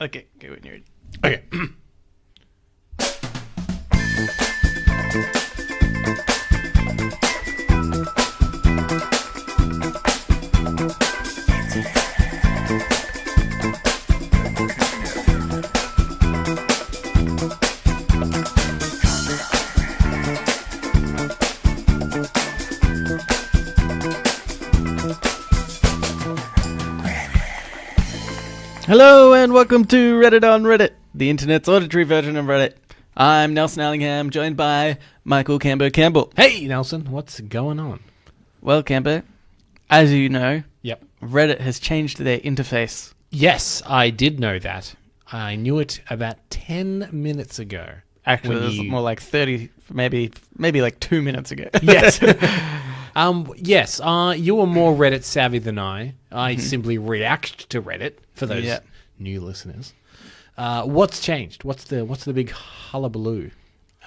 Okay, go when you're ready. Okay. Hello and welcome to Reddit on Reddit, the internet's auditory version of Reddit. I'm Nelson Allingham, joined by Michael Campbell. Hey, Nelson, what's going on? Well, Cambo, as you know, Yep. Reddit has changed their interface. Yes, I did know that. I knew it about 10 minutes ago. Actually, When it was you- more like 30, maybe like 2 minutes ago. Yes. Yes, you were more Reddit savvy than I. I simply react to Reddit for those new listeners. What's changed? What's the big hullabaloo?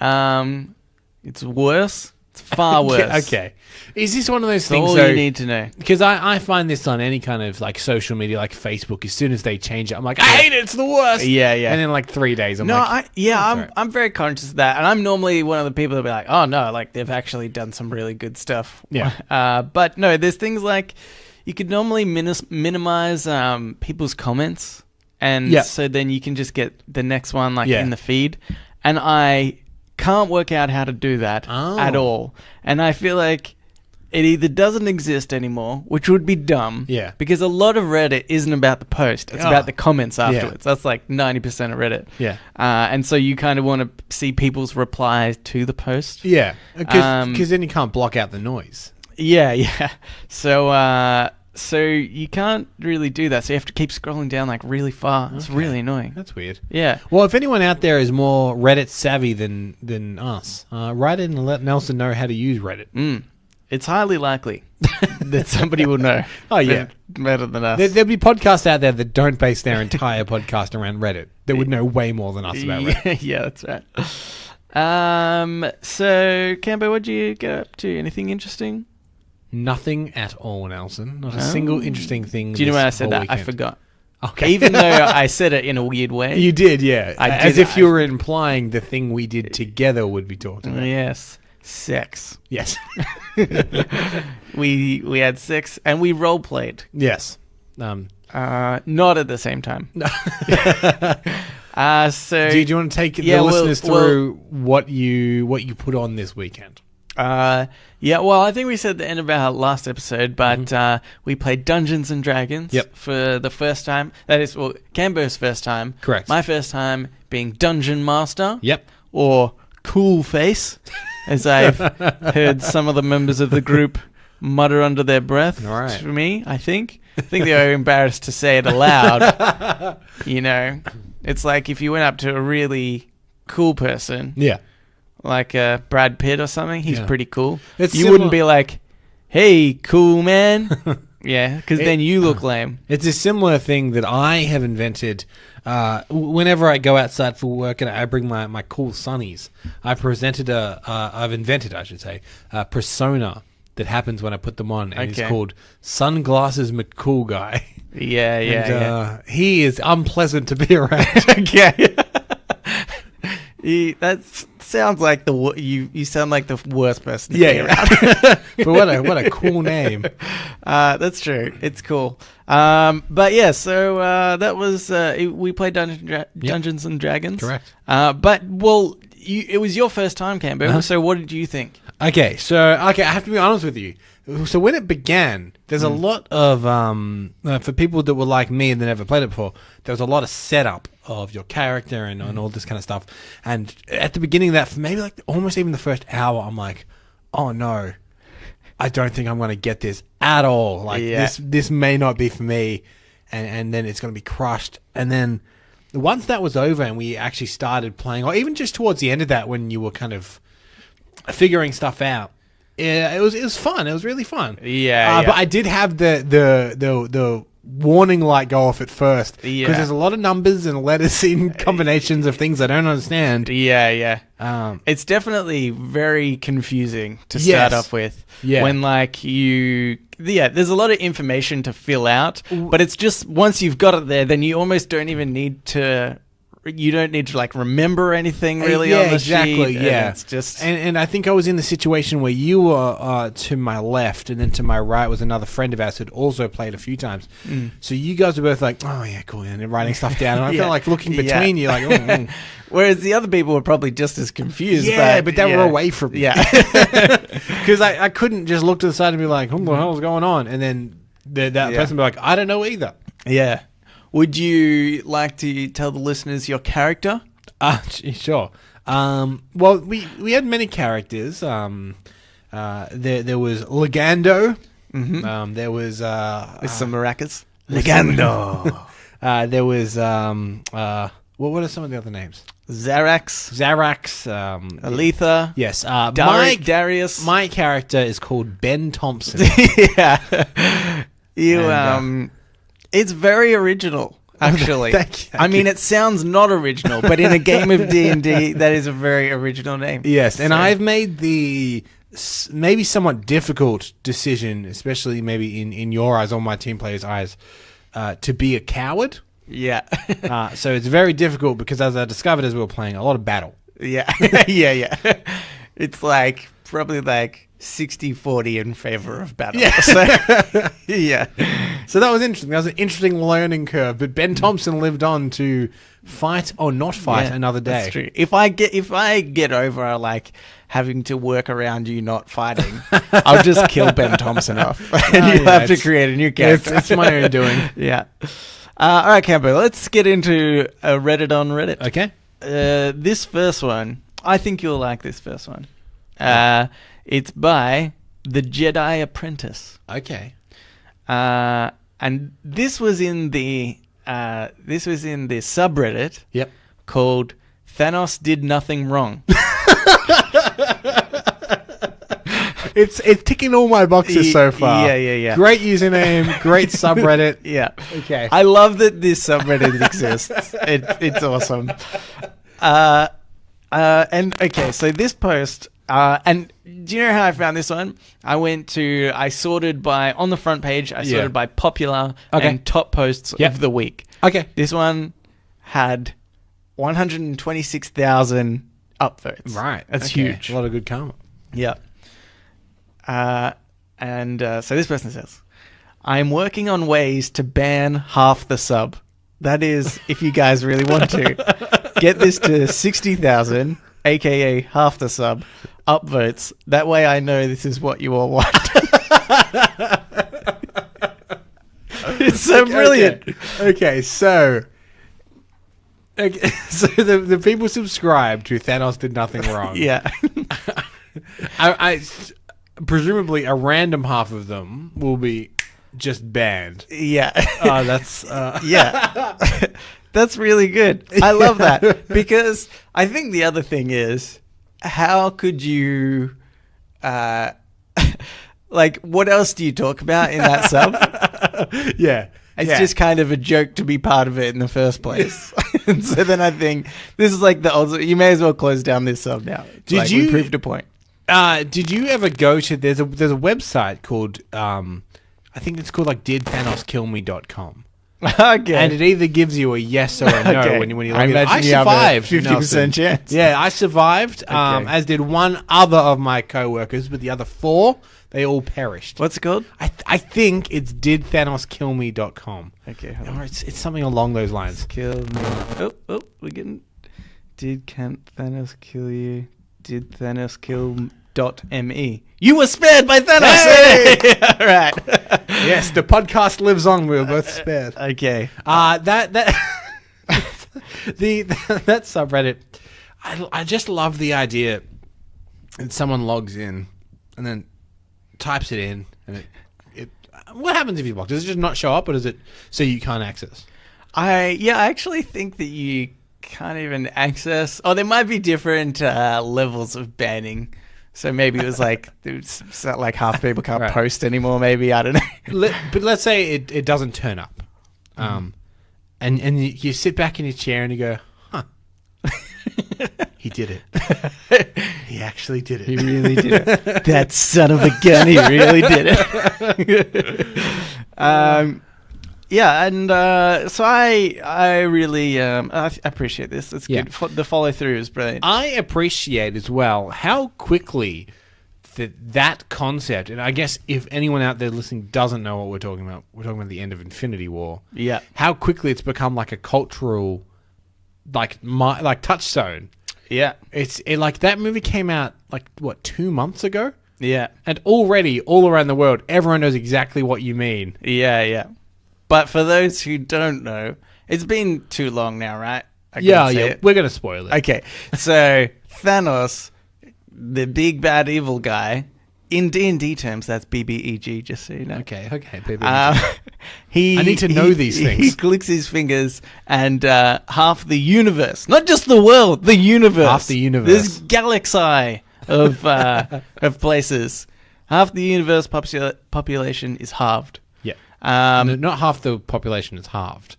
It's worse. It's far worse. Okay. Is this one of those That's things all you need to know. Because I find this on any kind of like social media, like Facebook, as soon as they change it, I'm like, I hate it, it's the worst. Yeah. And then like 3 days, I'm like, I'm very conscious of that, and I'm normally one of the people that be like, oh no, like they've actually done some really good stuff. Yeah. But no, there's things like you could normally minimize people's comments, and so then you can just get the next one in the feed, and I can't work out how to do that at all, and I feel like it either doesn't exist anymore, which would be dumb, because a lot of Reddit isn't about the post, it's about the comments afterwards. That's like 90% of Reddit. And so you kind of want to see people's replies to the post. because then you can't block out the noise. So you can't really do that. So you have to keep scrolling down like really far. It's really annoying. That's weird. Yeah. Well, if anyone out there is more Reddit savvy than us, write in and let Nelson know how to use Reddit. It's highly likely that somebody will know. Better than us. There'll be podcasts out there that don't base their entire podcast around Reddit that would know way more than us about Reddit. Yeah, that's right. So, Cambo, what'd you get up to? Anything interesting? Nothing at all, Nelson. Not a single interesting thing. Do you know when I said that? Weekend. I forgot. Okay. Even though I said it in a weird way. You did, yeah. As if you were implying the thing we did together would be talked about. Yes. Sex. Yes. We had sex and we role played. Yes. Not at the same time. So do you want to take the listeners through what you put on this weekend? Well, I think we said at the end of our last episode, but we played Dungeons and Dragons for the first time. That is, Cambo's first time. Correct. My first time being Dungeon Master. Yep. Or Cool Face, as I've heard some of the members of the group mutter under their breath to me, I think they were embarrassed to say it aloud. It's like if you went up to a really cool person. Yeah. Like Brad Pitt or something. He's pretty cool. You wouldn't be like, hey, cool man. Because then you look lame. It's a similar thing that I have invented. Whenever I go outside for work and I bring my cool sunnies, I've invented a persona that happens when I put them on, and it's called Sunglasses McCool Guy. He is unpleasant to be around. That sounds like you sound like the worst person to be around. But what a cool name. That's true. It's cool. But yeah, so that was we played Dungeons and Dragons. Correct. It was your first time, Cambo. So what did you think? Okay, I have to be honest with you. So when it began, there's a lot of for people that were like me and that never played it before, there was a lot of setup of your character and all this kind of stuff. And at the beginning of that, for maybe like almost even the first hour, I'm like, oh no, I don't think I'm going to get this at all. Like this may not be for me, and then it's going to be crushed. And then once that was over and we actually started playing, or even just towards the end of that when you were kind of figuring stuff out, it was fun. It was really fun. But I did have the warning light go off at first. Because Yeah. there's a lot of numbers and letters in combinations of things I don't understand. Yeah. It's definitely very confusing to start off with. Yeah. When there's a lot of information to fill out, but it's just once you've got it there, then you almost don't even need to. You don't need to like remember anything really on the exactly, sheet. Yeah, It's just and I think I was in the situation where you were to my left, and then to my right was another friend of ours who'd also played a few times. So you guys were both like, "Oh yeah, cool," and writing stuff down. And I'm kind of like looking between you, like, Whereas the other people were probably just as confused. Yeah, but they were away from me. Yeah. Because I couldn't just look to the side and be like, "What the hell's going on?" And then that person would be like, "I don't know either." Yeah. Would you like to tell the listeners your character? Sure. Well, we had many characters. There was Legando. Mm-hmm. There was With some maracas. Legando. There was what are some of the other names? Zarax. Aletha. Yes. Darius. My character is called Ben Thompson. Yeah. It's very original, actually. Thank you. I mean, it sounds not original, but in a game of D&D, that is a very original name. Yes, and I've made the maybe somewhat difficult decision, especially maybe in your eyes, or my team players' eyes, to be a coward. Yeah. So it's very difficult because, as I discovered as we were playing, a lot of battle. Yeah. Yeah. It's like probably like 60-40 in favor of battle. Yeah. So, yeah. So that was interesting. That was an interesting learning curve. But Ben Thompson lived on to fight or not fight another day. That's true. If I get over like having to work around you not fighting, I'll just kill Ben Thompson off, and you have to create a new character. It's my own doing. Yeah. All right, Campo. Let's get into Reddit on Reddit. Okay. This first one, I think you'll like this first one. It's by the Jedi Apprentice. Okay. And this was in the subreddit. Yep. Called Thanos Did Nothing Wrong. It's ticking all my boxes so far. Yeah. Great username, great subreddit. Yeah. Okay. I love that this subreddit exists. It's awesome. And okay, so this post, and do you know how I found this one? I sorted by, on the front page, I sorted by popular and top posts of the week. Okay. This one had 126,000 upvotes. Right. That's huge. A lot of good karma. Yeah. So this person says, I'm working on ways to ban half the sub. That is, if you guys really want to. Get this to 60,000, aka half the sub, upvotes. That way I know this is what you all want. It's so brilliant. Okay, so the people subscribed to Thanos Did Nothing Wrong. Yeah. I presumably a random half of them will be just banned. Yeah. Oh, that's yeah. That's really good. I love that because I think the other thing is, how could you, like, what else do you talk about in that sub? Yeah. It's just kind of a joke to be part of it in the first place. And so then I think this is like you may as well close down this sub now. We proved a point. Did you ever go to, there's a website called, I think it's called like didthanoskillme.com. Okay. And it either gives you a yes or a no when you look at it. I survived. 50% chance. Yeah, I survived, as did one other of my co-workers, but the other 4, they all perished. What's it called? I think it's didthanoskillme.com. Okay. Or it's something along those lines. Kill me. Oh, we're getting... Can't Thanos kill you? Did Thanos kill .me? You were spared by Thanos! Hey! All right. Yes, the podcast lives on. We were both spared. Okay. That subreddit, I just love the idea that someone logs in and then types it in, and it what happens if you block? Does it just not show up, or does it so you can't access? I actually think that you can't even access. Oh, there might be different levels of banning. So maybe it was like half people can't post anymore. Maybe I don't know. But let's say it doesn't turn up, and you sit back in your chair and you go, huh. He did it. He actually did it. He really did it. That son of a gun, he really did it. Yeah, and so I really I appreciate this. It's good. The follow through is brilliant. I appreciate as well how quickly that concept, and I guess if anyone out there listening doesn't know what we're talking about the end of Infinity War. Yeah. How quickly it's become like a cultural, like touchstone. Yeah. It's like that movie came out 2 months ago? Yeah. And already all around the world, everyone knows exactly what you mean. Yeah, yeah. But for those who don't know, it's been too long now, right? Yeah. We're going to spoil it. Okay. So Thanos, the big bad evil guy, in D&D terms, that's BBEG, just so you know. Okay, BBEG. I need to know these things. He clicks his fingers and half the universe, not just the world, the universe. Half the universe. This galaxy of places. Half the universe population is halved. Yeah. No, not half the population is halved.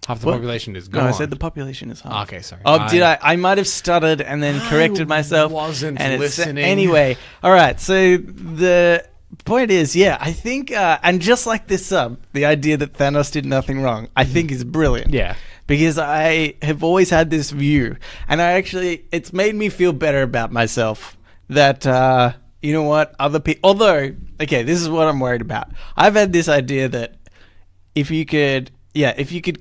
Half the population is gone. No, I said the population is halved. Okay, sorry. Oh, did I? I might have stuttered and then corrected myself. Wasn't and listening. Anyway, all right. So the point is, I think, and just like this the idea that Thanos did nothing wrong, I think is brilliant. Yeah. Because I have always had this view, and it's made me feel better about myself that, you know what, other people, although, okay, this is what I'm worried about. I've had this idea that if you could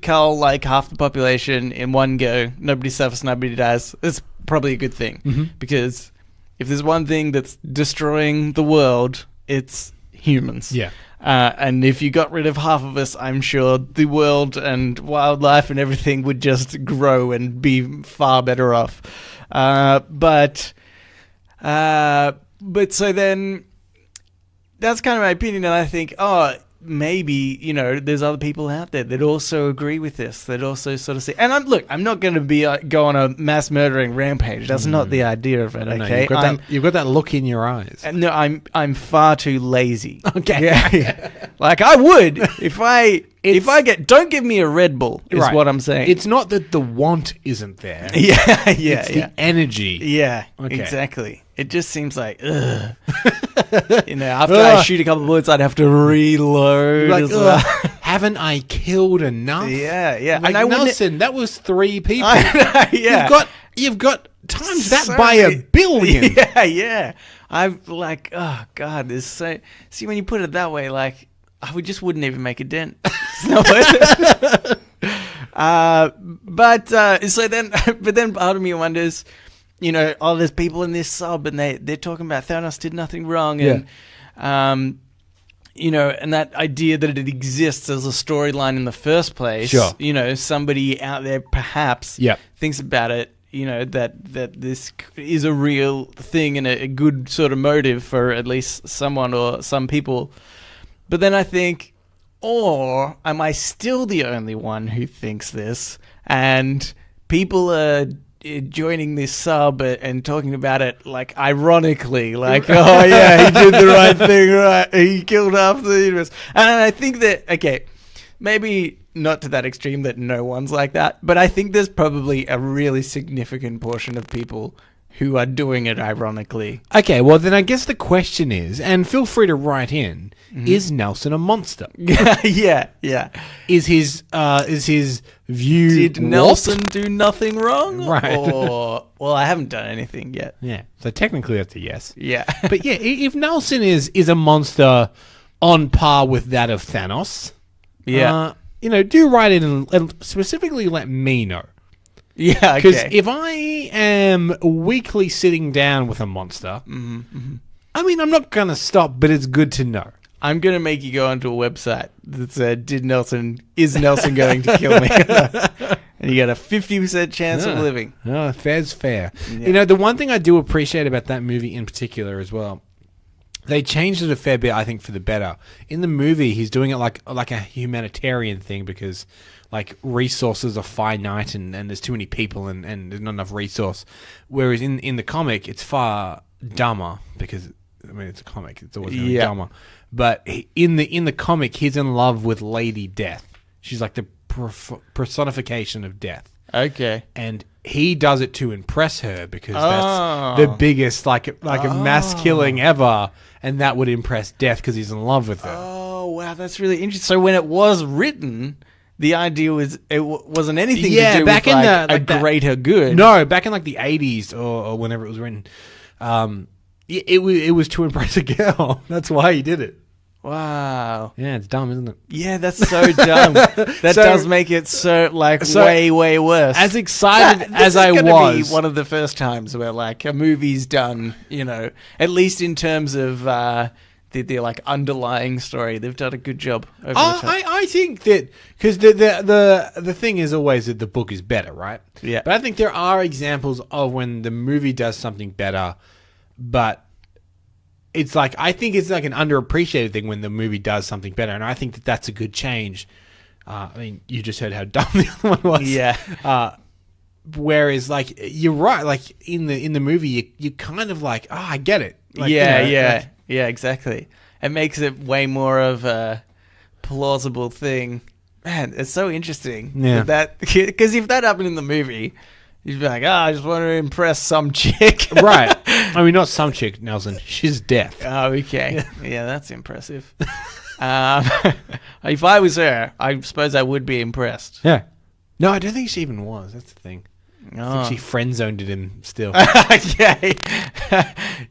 cull like half the population in one go, nobody suffers, nobody dies, it's probably a good thing. Mm-hmm. Because if there's one thing that's destroying the world, it's humans. Yeah. And if you got rid of half of us, I'm sure the world and wildlife and everything would just grow and be far better off. But so then that's kind of my opinion, and I think, maybe, there's other people out there that also agree with this, that also sort of see. And I'm not going to be go on a mass murdering rampage. That's not the idea of it. Okay, you've got that look in your eyes. No, I'm far too lazy. Okay, yeah. Like I would if I don't give me a Red Bull is what I'm saying. It's not that the want isn't there. It's the energy. Yeah, okay. Exactly. It just seems like, ugh. After I shoot a couple of bullets, I'd have to reload. Like, well. Haven't I killed enough? Yeah. Like, and Nelson, that was 3 people. Yeah. You've got times that by 1 billion. Yeah. I'm like, oh God, this is so. See, when you put it that way, like, I wouldn't even make a dent. It's not worth it. But then part of me wonders, there's people in this sub and they're talking about Thanos did nothing wrong. And, and that idea that it exists as a storyline in the first place. Sure. Somebody out there perhaps thinks about it, that this is a real thing and a good sort of motive for at least someone or some people. But then I think, or am I still the only one who thinks this? And people are joining this sub and talking about it like ironically, like, oh yeah, he did the right thing, right? He killed half the universe. And I think that, okay, maybe not to that extreme that no one's like that, but I think there's probably a really significant portion of people who are doing it ironically. Okay, well then I guess the question is, and feel free to write in, is Nelson a monster? Yeah. Is his view Did Nelson do nothing wrong? Right. Well, I haven't done anything yet. Yeah. So technically that's a yes. Yeah. But yeah, if Nelson is a monster on par with that of Thanos, do write in and specifically let me know. Yeah, okay. Because if I am weekly sitting down with a monster, I mean, I'm not going to stop, but it's good to know. I'm going to make you go onto a website that said, is Nelson going to kill me? And you got a 50% chance of living. Oh, fair's fair. Yeah. The one thing I do appreciate about that movie in particular as well, they changed it a fair bit, I think, for the better. In the movie, he's doing it like a humanitarian thing because like resources are finite and there's too many people and there's not enough resource. Whereas in the comic, it's far dumber because I mean it's a comic. It's always going to be dumber. But in the comic, he's in love with Lady Death. She's like the personification of death. Okay. And he does it to impress her because that's the biggest like a mass killing ever, and that would impress Death because he's in love with her. Oh wow, that's really interesting. So when it was written, the idea was it wasn't anything to do with a greater good. No, back in like the 80s or whenever it was written, it was to impress a girl. That's why he did it. Wow. Yeah, it's dumb, isn't it? Yeah, that's so dumb. That does make it way, way worse. As excited as I was. This is be one of the first times where like a movie's done, at least in terms of the like underlying story, they've done a good job over the top. I think that because the thing is always that the book is better, right? Yeah. But I think there are examples of when the movie does something better, but it's like I think it's like an underappreciated thing when the movie does something better, and I think that that's a good change. I mean, you just heard how dumb the other one was. Yeah. Whereas, like, you're right. Like in the movie, you kind of like, I get it. Like, yeah, exactly. It makes it way more of a plausible thing. Man, it's so interesting. Yeah. Because if that happened in the movie, you'd be like, I just want to impress some chick. Right. I mean, not some chick, Nelson. She's Death. Oh, okay. Yeah, that's impressive. If I was her, I suppose I would be impressed. Yeah. No, I don't think she even was. That's the thing. Oh. I think she friend-zoned him still. Yeah.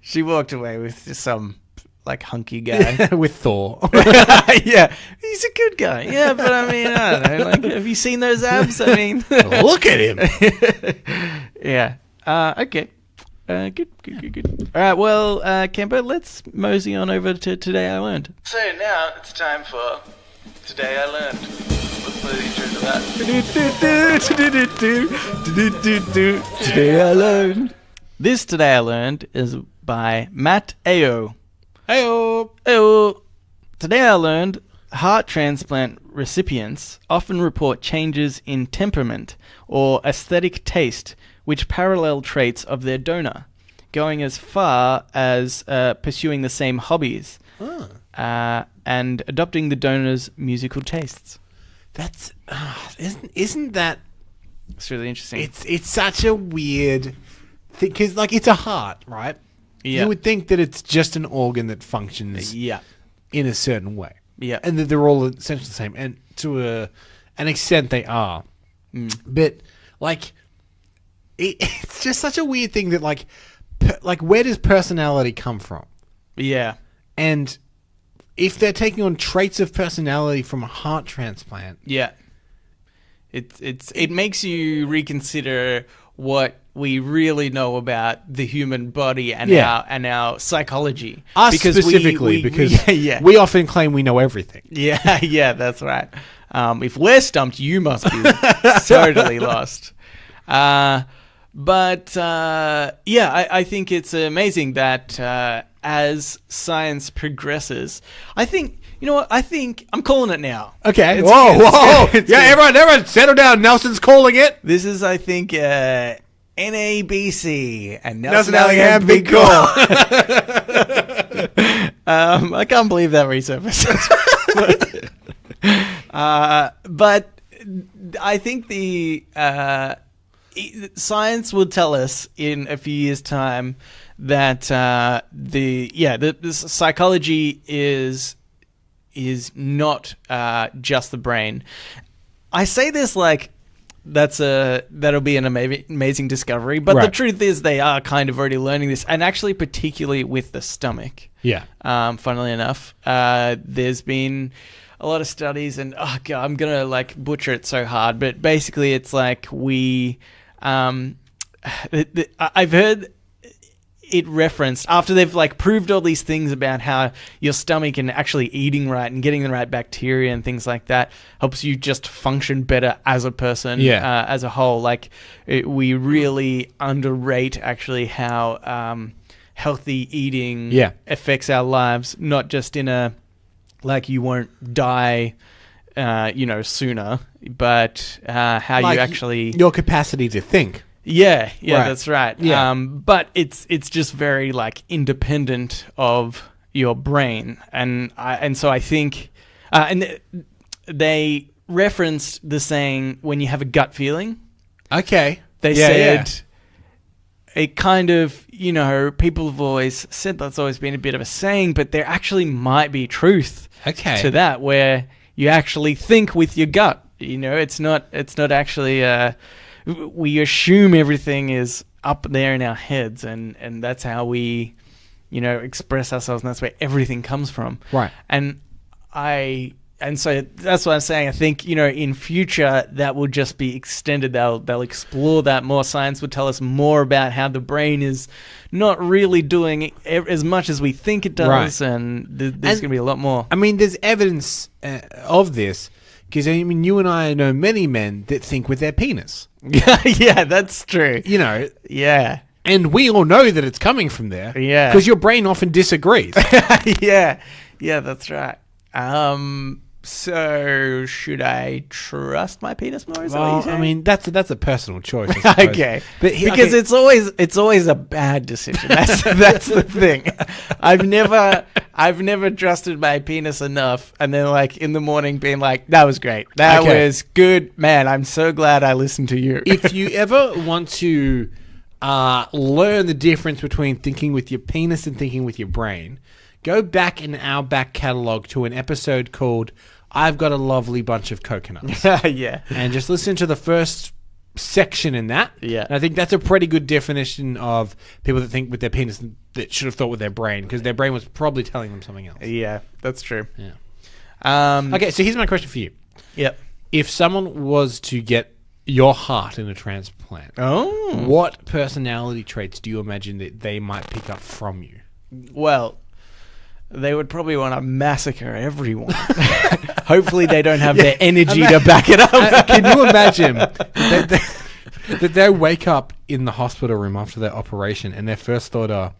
She walked away with just some like hunky guy. With Thor. Yeah. He's a good guy. Yeah, but I mean, I don't know. Like, have you seen those abs? I mean, look at him. Yeah. Okay. Good. All right. Well, Kempo, let's mosey on over to Today I Learned. So now it's time for Today I Learned. Let's play the intro to that. Today I Learned. This Today I Learned is by Matt Ayo. Ayo. Today I learned heart transplant recipients often report changes in temperament or aesthetic taste which parallel traits of their donor, going as far as pursuing the same hobbies and adopting the donor's musical tastes. That's isn't that? It's really interesting. It's such a weird thing because like it's a heart, right? Yeah. You would think that it's just an organ that functions in a certain way. Yeah. And that they're all essentially the same. And to an extent they are. But like it's just such a weird thing that like where does personality come from? Yeah. And if they're taking on traits of personality from a heart transplant. Yeah. It makes you reconsider what we really know about the human body and our psychology. Us specifically, because we often claim we know everything. Yeah, that's right. If we're stumped, you must be totally lost. I think it's amazing that as science progresses, I think, you know what? I think I'm calling it now. Okay. Whoa. Yeah, everyone settle down. Nelson's calling it. This is, I think, NABC and Nelson Allingham, big call. I can't believe that resurfaced. But I think the science will tell us in a few years' time that the psychology is not just the brain. I say this like that'll be an amazing discovery, but the truth is they are kind of already learning this, and actually particularly with the stomach. Yeah. Funnily enough, there's been a lot of studies, and oh god, I'm gonna like butcher it so hard, but basically it's like I've heard it referenced after they've like proved all these things about how your stomach and actually eating right and getting the right bacteria and things like that helps you just function better as a person, as a whole. Like we really underrate actually how healthy eating affects our lives, not just in a like you won't die sooner, but how like you actually your capacity to think. Yeah, Right. that's right. Yeah. But it's just very like independent of your brain, and so I think, they referenced the saying when you have a gut feeling. Okay. They said it kind of, people have always said that's always been a bit of a saying, but there actually might be truth to that, where you actually think with your gut. It's not actually. We assume everything is up there in our heads, and that's how we, express ourselves, and that's where everything comes from. Right. And so that's what I'm saying. I think, in future that will just be extended. They'll explore that more. Science will tell us more about how the brain is not really doing as much as we think it does, right. And there's going to be a lot more. I mean, there's evidence of this, because you and I know many men that think with their penis. Yeah, that's true. Yeah. And we all know that it's coming from there. Yeah. Because your brain often disagrees. Yeah, that's right. So should I trust my penis more? Is that what you're saying? I mean, that's a personal choice, I suppose. Okay, because it's always a bad decision. That's the thing. I've never trusted my penis enough, and then like in the morning being like, that was great, that was good, man. I'm so glad I listened to you. If you ever want to learn the difference between thinking with your penis and thinking with your brain, go back in our back catalogue to an episode called I've Got a Lovely Bunch of Coconuts. Yeah. And just listen to the first section in that. Yeah. And I think that's a pretty good definition of people that think with their penis that should have thought with their brain, because their brain was probably telling them something else. Yeah, that's true. Yeah. Okay, so here's my question for you. Yep. If someone was to get your heart in a transplant, what personality traits do you imagine that they might pick up from you? Well, they would probably want to massacre everyone. Hopefully they don't have their energy to back it up. Can you imagine that they wake up in the hospital room after their operation and their first thought are,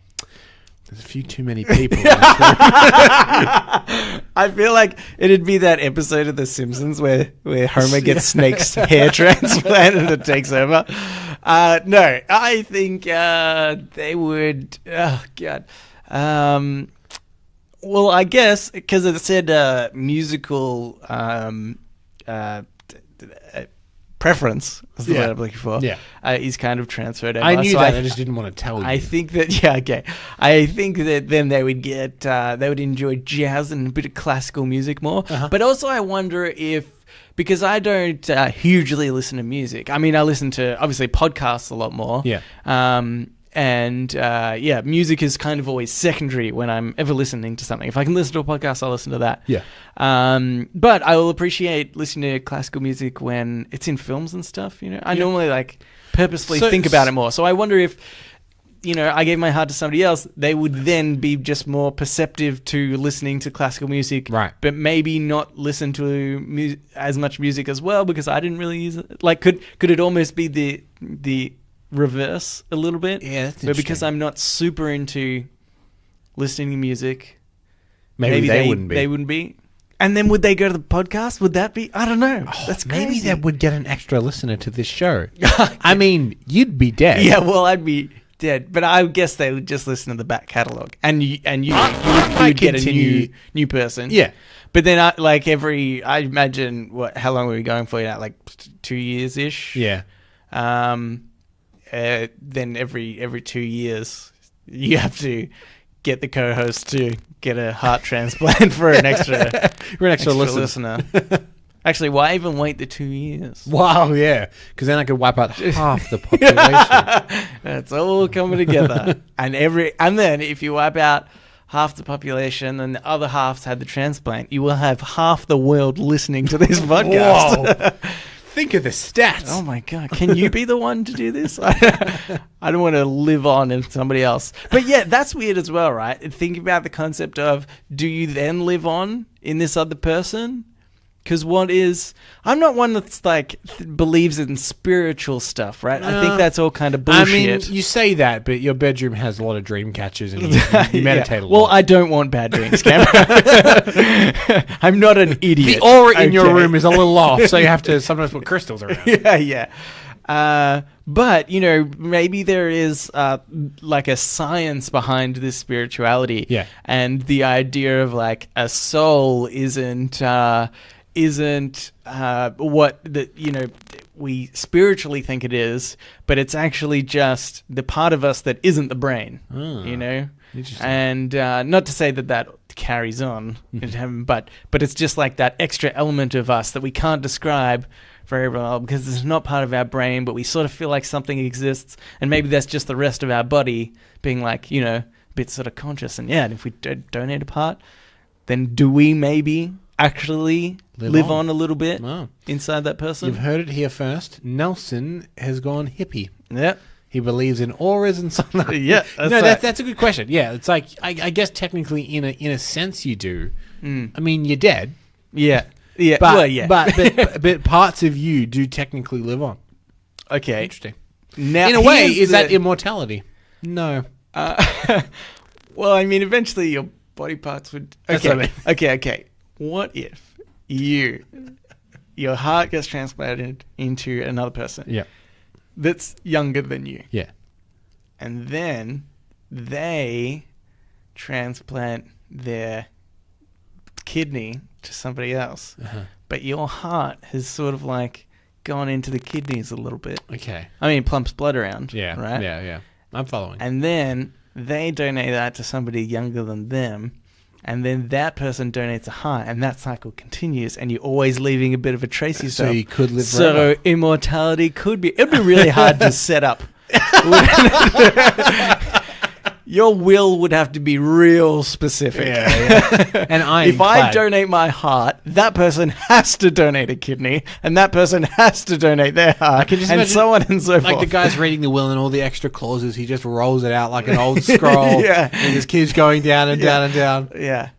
there's a few too many people in this room. I feel like it'd be that episode of The Simpsons where Homer gets Snake's hair transplant and it takes over. No, I think they would... Oh, God. Well, I guess because it said musical preference is the word I'm looking for. Yeah, is kind of transferred over. I knew that. I just didn't want to tell you. I think that I think that then they would get they would enjoy jazz and a bit of classical music more. But also, I wonder if, because I don't hugely listen to music. I mean, I listen to obviously podcasts a lot more. Yeah. And music is kind of always secondary when I'm ever listening to something. If I can listen to a podcast, I'll listen to that. Yeah. But I will appreciate listening to classical music when it's in films and stuff. I normally like purposefully think about it more. So I wonder if, I gave my heart to somebody else, they would then be just more perceptive to listening to classical music, right? But maybe not listen to as much music as well, because I didn't really use it. Like, could it almost be the reverse a little bit? Yeah, that's but because I'm not super into listening to music, maybe they wouldn't be. They wouldn't be. And then would they go to the podcast? Would that be? I don't know. That's crazy. Maybe they would get an extra listener to this show. I mean, you'd be dead. Yeah, well, I'd be dead. But I guess they would just listen to the back catalogue, and you would get a new person. Yeah. But then I imagine how long were we going for? Like 2 years ish. Yeah. Then every 2 years you have to get the co-host to get a heart transplant for an extra listener. Actually, why even wait the 2 years? Wow, yeah, because then I could wipe out half the population. It's all coming together, and then if you wipe out half the population and the other half's had the transplant, you will have half the world listening to this podcast. Whoa. Think of the stats. Oh my God. Can you be the one to do this? I don't want to live on in somebody else. But yeah, that's weird as well, right? Think about the concept of, do you then live on in this other person? Because I'm not one that's like believes in spiritual stuff, right? I think that's all kind of bullshit. I mean, you say that, but your bedroom has a lot of dream catchers and you meditate a lot. Well, I don't want bad dreams, Cameron. I'm not an idiot. The aura in your room is a little off, so you have to sometimes put crystals around. Yeah. But, you know, maybe there is like a science behind this spirituality. Yeah. And the idea of like a soul isn't what you know, we spiritually think it is, but it's actually just the part of us that isn't the brain, you know? And not to say that carries on, but it's just like that extra element of us that we can't describe very well because it's not part of our brain, but we sort of feel like something exists, and maybe that's just the rest of our body being like, you know, a bit sort of conscious. And yeah, and if we donate a part, then do we maybe actually live on a little bit inside that person? You've heard it here first. Nelson has gone hippie. Yeah. He believes in auras and something. Yeah. That's a good question. Yeah, it's like, I guess technically in a sense you do. I mean, you're dead. Yeah. Yeah. But parts of you do technically live on. Okay. Interesting. Now, in a way, is that immortality? No. Well, I mean, eventually your body parts would... Okay. What I mean. Okay. What if your heart gets transplanted into another person? Yeah. That's younger than you. Yeah. And then they transplant their kidney to somebody else. But your heart has sort of like gone into the kidneys a little bit. Okay. I mean, pumps blood around. Yeah. Right? Yeah. I'm following. And then they donate that to somebody younger than them. And then that person donates a heart, and that cycle continues, and you're always leaving a bit of a trace yourself. So you could live forever. So immortality could be... It'd be really hard to set up. Your will would have to be real specific. Yeah. And if I donate my heart, that person has to donate a kidney, and that person has to donate their heart, and so on and so forth. Like the guy's reading the will and all the extra clauses, he just rolls it out like an old scroll. Yeah. And just keeps going down and down and down. Yeah.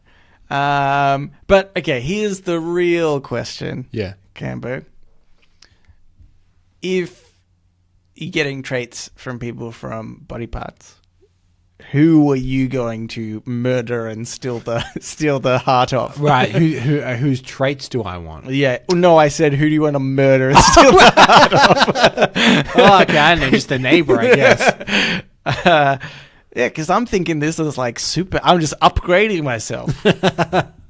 But, okay, here's the real question. Yeah. Cambo. If you're getting traits from people from body parts, who are you going to murder and steal the heart of? Right. Whose traits do I want? Yeah. No, I said who do you want to murder and steal the heart of? Oh, okay. I know, just the neighbor, I guess. Yeah, because I'm thinking this is like super... I'm just upgrading myself.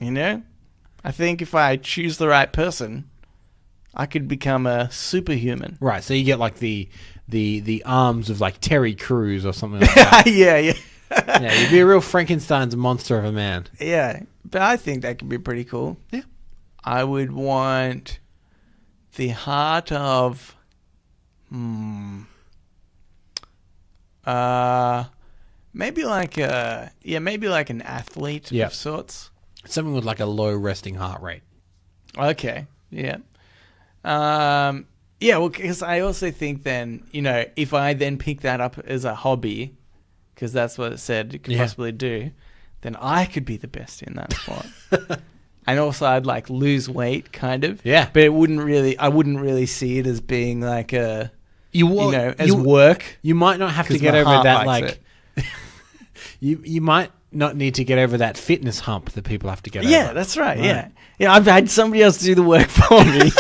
You know? I think if I choose the right person, I could become a superhuman. Right. So you get like the arms of like Terry Crews or something like that. Yeah. Yeah, you'd be a real Frankenstein's monster of a man. Yeah, but I think that could be pretty cool. Yeah. I would want the heart of... maybe like an athlete of sorts. Something with like a low resting heart rate. Okay, yeah. Yeah, well, because I also think then, you know, if I then pick that up as a hobby, because that's what it said it could possibly do, then I could be the best in that sport. And also I'd like lose weight, kind of. Yeah. But I wouldn't really see it as being like a, work. You might not have to get over that, like... you might not need to get over that fitness hump that people have to get over. Yeah, that's right. Yeah, I've had somebody else do the work for me.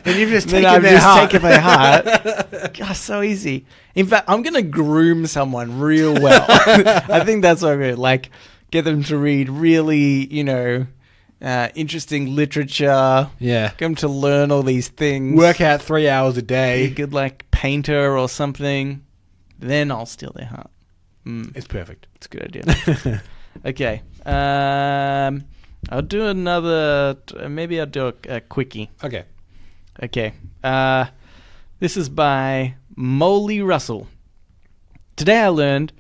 And you've just taken their heart. God, so easy. In fact, I'm going to groom someone real well. I think that's what I'm going to like. Get them to read really, interesting literature. Yeah. Get them to learn all these things. Work out 3 hours a day. Be a good like painter or something. Then I'll steal their heart. It's perfect. It's a good idea. Okay. I'll do another... Maybe I'll do a quickie. Okay. This is by Molly Russell. Today I learned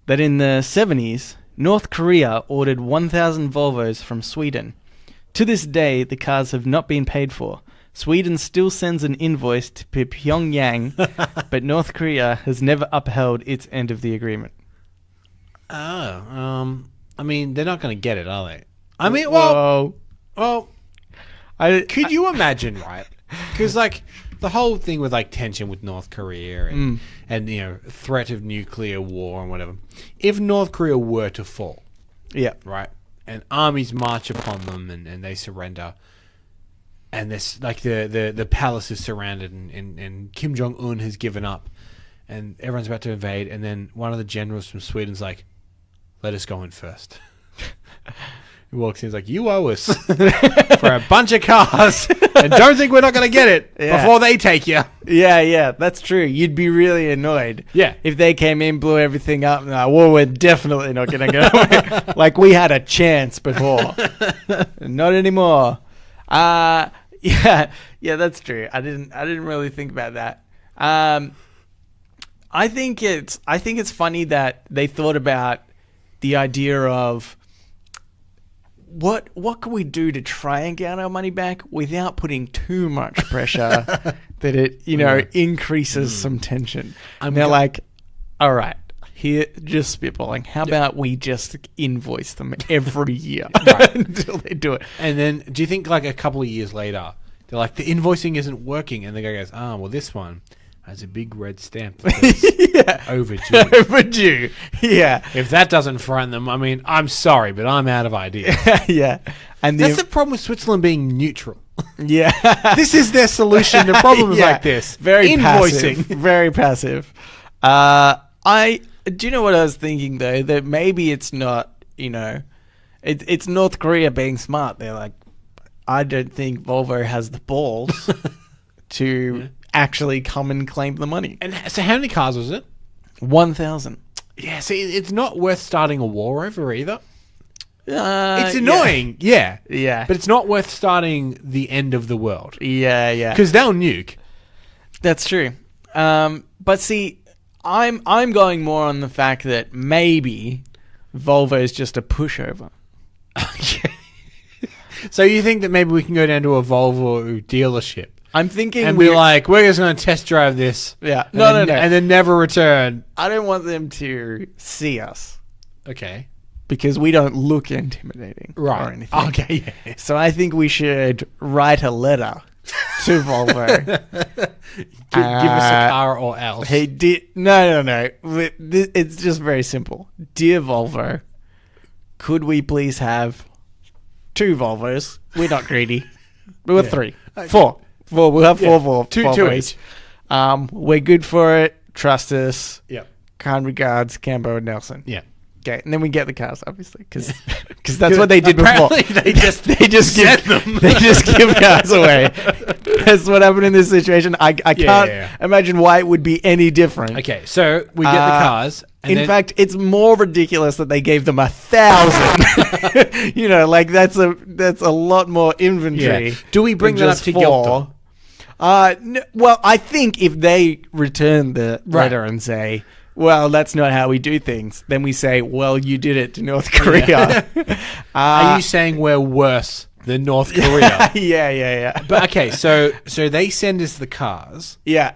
that in the 70s, North Korea ordered 1,000 Volvos from Sweden. To this day, the cars have not been paid for. Sweden still sends an invoice to Pyongyang, but North Korea has never upheld its end of the agreement. I mean, they're not going to get it, are they? I mean, could you imagine, right? Because, like, the whole thing with, like, tension with North Korea and threat of nuclear war and whatever. If North Korea were to fall, right, and armies march upon them and they surrender, and this like the palace is surrounded, and Kim Jong-un has given up, and everyone's about to invade, and then one of the generals from Sweden's like, let us go in first. He walks in, he's like, you owe us for a bunch of cars, and don't think we're not going to get it before they take you. Yeah, that's true. You'd be really annoyed. Yeah. If they came in, blew everything up, and well, we're definitely not going to go. Like, we had a chance before. Not anymore. Yeah, that's true. I didn't really think about that. I think it's funny that they thought about the idea of what can we do to try and get our money back without putting too much pressure that it increases some tension. And they're like, all right, here, just spitballing. How about we just invoice them every year until they do it? And then, do you think like a couple of years later, they're like, the invoicing isn't working, and the guy goes, well, this one has a big red stamp that says overdue. Overdue. Yeah. If that doesn't frighten them, I mean, I'm sorry, but I'm out of ideas. Yeah. And that's the problem with Switzerland being neutral. Yeah. This is their solution to problems like this. Very invoicing. Passive. Very passive. Do you know what I was thinking, though? That maybe it's not, it's North Korea being smart. They're like, I don't think Volvo has the balls to actually come and claim the money. And so how many cars was it? 1,000. Yeah, see, it's not worth starting a war over either. It's annoying, yeah. But it's not worth starting the end of the world. Yeah. Because they'll nuke. That's true. But see, I'm going more on the fact that maybe Volvo is just a pushover. So you think that maybe we can go down to a Volvo dealership? I'm thinking and be like, we're just going to test drive this. Yeah. No. And then never return. I don't want them to see us. Okay. Because we don't look intimidating or anything. Okay, yeah. So I think we should write a letter to Volvo. Give us a car or else. Hey, no. It's just very simple. Dear Volvo, could we please have 2 Volvos? We're not greedy. We're 3. Okay. 4. We'll have 4 Volvos. We're good for it. Trust us. Yep. Kind regards, Cambo and Nelson. Yeah. Okay, and then we get the cars, obviously, because that's what they did before. They just give cars away. That's what happened in this situation. I can't imagine why it would be any different. Okay, so we get the cars. In fact, it's more ridiculous that they gave them 1,000. That's a lot more inventory. Yeah. Do we bring that up to Gilton? Well, I think if they return the letter and say, well, that's not how we do things, then we say, well, you did it to North Korea. Are you saying we're worse than North Korea? Yeah. But okay, so they send us the cars. Yeah.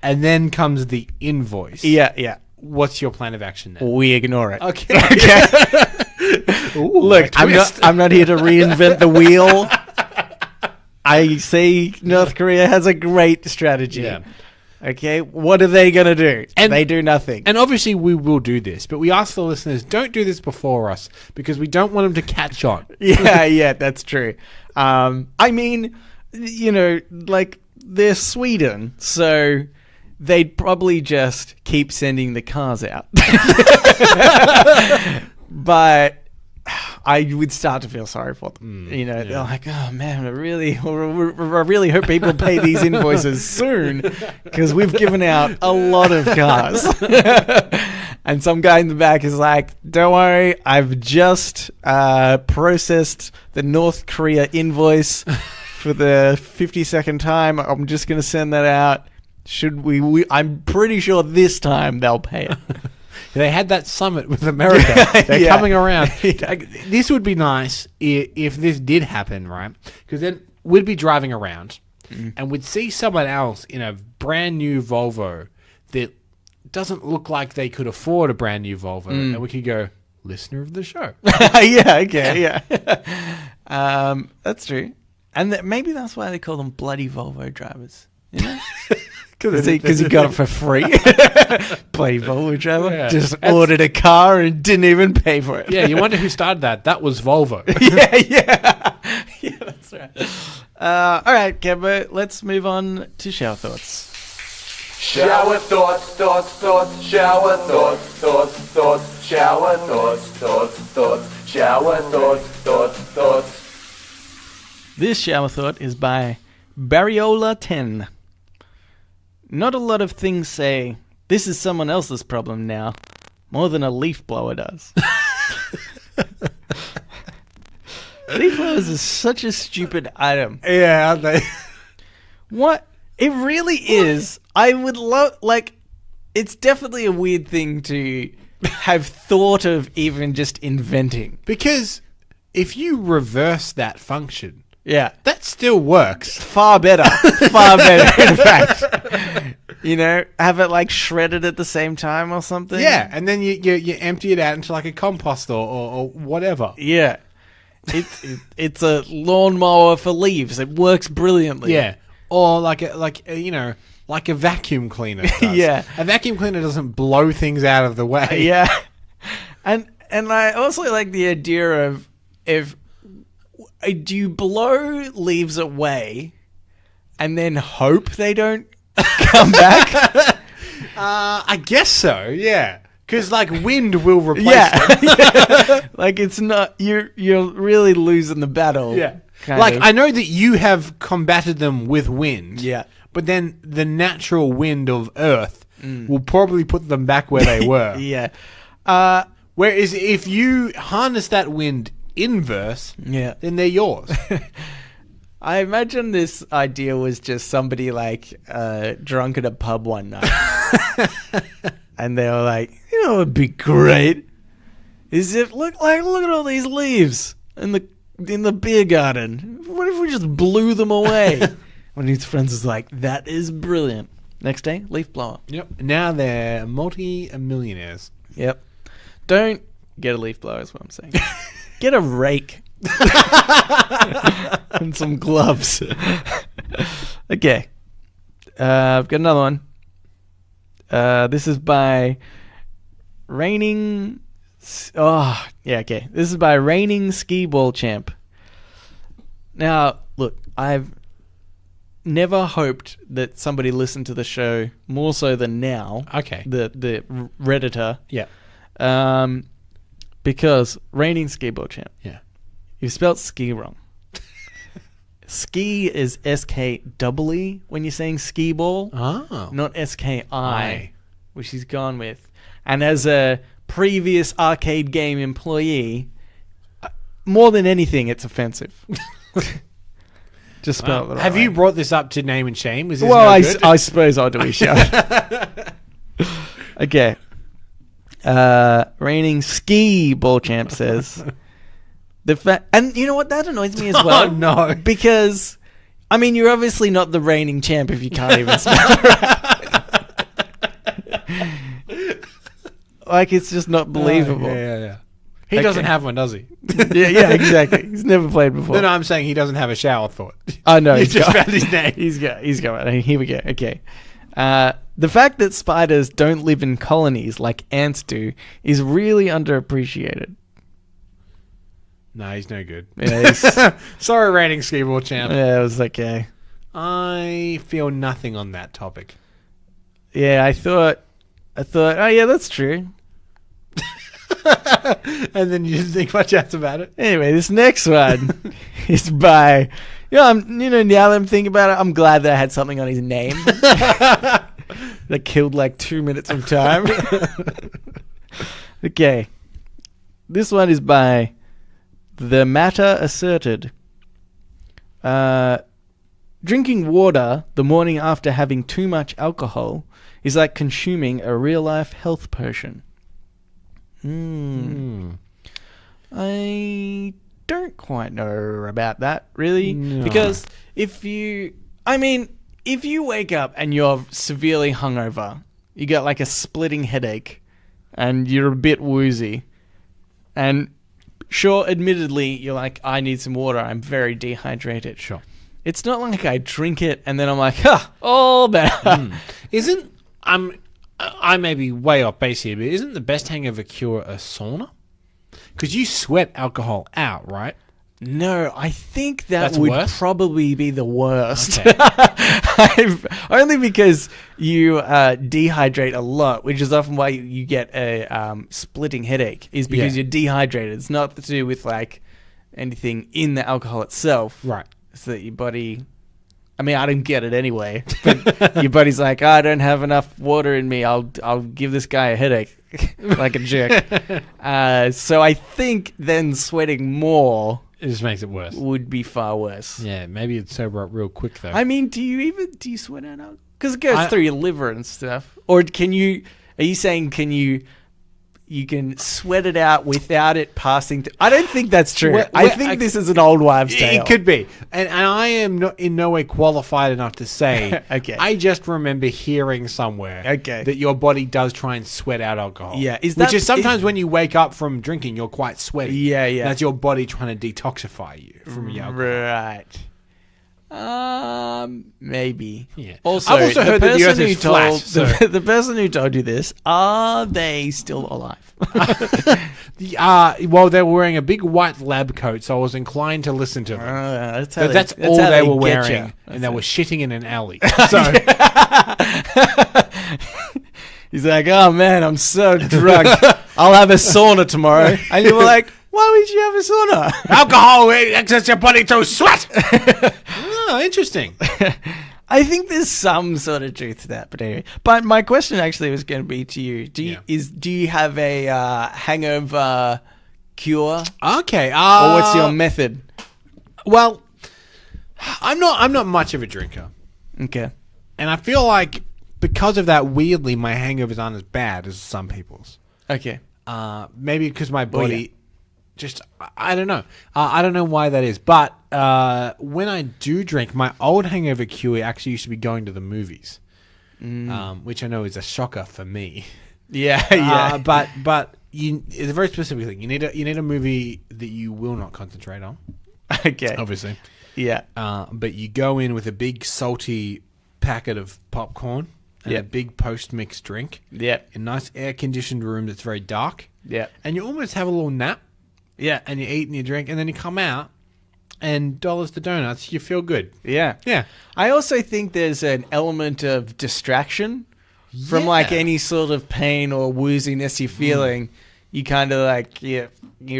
And then comes the invoice. Yeah. What's your plan of action then? We ignore it. Okay. Ooh, look, I'm not here to reinvent the wheel. I say North Korea has a great strategy. Yeah. Okay, what are they going to do? And they do nothing. And obviously we will do this, but we ask the listeners, don't do this before us, because we don't want them to catch on. Yeah, that's true. I mean, they're Sweden, so they'd probably just keep sending the cars out. But I would start to feel sorry for them. They're like, oh man, I really hope people pay these invoices soon, because we've given out a lot of cars. And some guy in the back is like, don't worry, I've just processed the North Korea invoice for the 52nd time. I'm just going to send that out. I'm pretty sure this time they'll pay it. They had that summit with America. They're coming around. This would be nice if this did happen, right? Because then we'd be driving around and we'd see someone else in a brand new Volvo that doesn't look like they could afford a brand new Volvo. And we could go, listener of the show. Yeah. That's true. And maybe that's why they call them bloody Volvo drivers. Because he got it for free. Bloody Volvo driver. Just ordered a car and didn't even pay for it. Yeah, you wonder who started that. That was Volvo. Yeah, that's right. All right, Kevin, let's move on to shower thoughts. Shower thoughts, shower thoughts, shower thoughts, shower thoughts. This shower thought is by Barriola10. Not a lot of things say, this is someone else's problem now, more than a leaf blower does. Leaf blowers is such a stupid item. Yeah, aren't they? What? It really is. I would love, it's definitely a weird thing to have thought of even just inventing. Because if you reverse that function, yeah, that still works. Far better. Far better, in fact. Have it shredded at the same time or something. Yeah, and then you empty it out into a compost or whatever. Yeah. It's a lawnmower for leaves. It works brilliantly. Yeah. Or like a vacuum cleaner does. Yeah. A vacuum cleaner doesn't blow things out of the way. Yeah. And I also like the idea of do you blow leaves away and then hope they don't come back? I guess so, yeah. Because wind will replace them. Yeah. It's not, you're really losing the battle. Yeah. Kind of. I know that you have combated them with wind. Yeah. But then the natural wind of Earth will probably put them back where they were. Yeah. Whereas if you harness that wind inverse, yeah, then they're yours. I imagine this idea was just somebody drunk at a pub one night. And they were like, it'd be great. Look at all these leaves in the beer garden. What if we just blew them away? One of his friends was like, that is brilliant. Next day, leaf blower. Yep. Now they're multi-millionaires. Yep. Don't get a leaf blower is what I'm saying. Get a rake. And some gloves. Okay. I've got another one. This is by This is by reigning Skee Ball champ. Now, look, I've never hoped that somebody listened to the show more so than now. Okay. The Redditor. Yeah. Because reigning Skee Ball champ. Yeah. You spelled ski wrong. Ski is S-K-E-E when you're saying skee ball. Oh. Not S-K-I, which he's gone with. And as a previous arcade game employee, more than anything, it's offensive. Just spell it the right Have way. you brought this up to name and shame? Was this Well, no good? I suppose I'll do a show. Okay. Reigning Skee Ball champ says... And you know what? That annoys me as well. Oh, no. Because, you're obviously not the reigning champ if you can't even spell it right. It's just not believable. Yeah. He doesn't have one, does he? yeah, exactly. He's never played before. No, I'm saying he doesn't have a shower thought. Oh, no. You just found his name. He's got one. Here we go. Okay. The fact that spiders don't live in colonies like ants do is really underappreciated. No, he's no good. Yeah, Sorry, reigning Skee Ball champ. Yeah, it was okay. I feel nothing on that topic. Yeah, I thought, oh yeah, that's true. And then you didn't think much else about it. Anyway, this next one is by, now that I'm thinking about it, I'm glad that I had something on his name that killed 2 minutes of time. Okay. This one is by The Matter Asserted. Drinking water the morning after having too much alcohol is like consuming a real-life health potion. I don't quite know about that, really. No. Because if you wake up and you're severely hungover, you got a splitting headache, and you're a bit woozy, and sure, admittedly, you're like, I need some water, I'm very dehydrated. Sure. It's not like I drink it and then I'm like, all better. I may be way off base here, but isn't the best hangover cure a sauna? Because you sweat alcohol out, right? No, I think that's would worse? Probably be the worst. Okay. Only because you dehydrate a lot, which is often why you get a splitting headache, is because you're dehydrated. It's not to do with like anything in the alcohol itself. Right. It's that your body... I mean, I didn't get it anyway, but your body's like, I don't have enough water in me. I'll give this guy a headache like a jerk. So I think then sweating more... It just makes it worse. Would be far worse. Yeah, maybe it'd sober up real quick though. I mean, do you sweat out alcohol? Because it goes through your liver and stuff. Or are you saying you can sweat it out without it passing I don't think that's true. I think this is an old wives' tale. It could be. And I am not in no way qualified enough to say. Okay. I just remember hearing somewhere that your body does try and sweat out alcohol. Yeah. Which is sometimes when you wake up from drinking, you're quite sweaty. Yeah, yeah. That's your body trying to detoxify you from your alcohol. Right. Maybe. Yeah. Also, I've also heard that the Earth is flat. The person who told you this, are they still alive? Well, they were wearing a big white lab coat, so I was inclined to listen to them. That's all they were wearing, and they were shitting in an alley. So he's like, "Oh man, I'm so drunk. I'll have a sauna tomorrow." And you were like, "Why would you have a sauna?" Alcohol exerts your body to sweat. Oh, interesting. I think there's some sort of truth to that, but anyway. But my question actually was going to be to you: Do you have a hangover cure? Okay. Or what's your method? Well, I'm not much of a drinker. Okay. And I feel like because of that, weirdly, my hangovers aren't as bad as some people's. Okay. Maybe because my body. Just, I don't know. I don't know why that is. But when I do drink, my old hangover cure actually used to be going to the movies, which I know is a shocker for me. Yeah, yeah. But it's a very specific thing. You need a movie that you will not concentrate on. Okay. Obviously. Yeah. But you go in with a big salty packet of popcorn and a big post-mix drink. Yeah. In a nice air-conditioned room that's very dark. Yeah. And you almost have a little nap. Yeah. And you eat and you drink, and then you come out, and dollars to donuts, you feel good. Yeah. Yeah. I also think there's an element of distraction from like any sort of pain or wooziness you're feeling. You kind of like, you're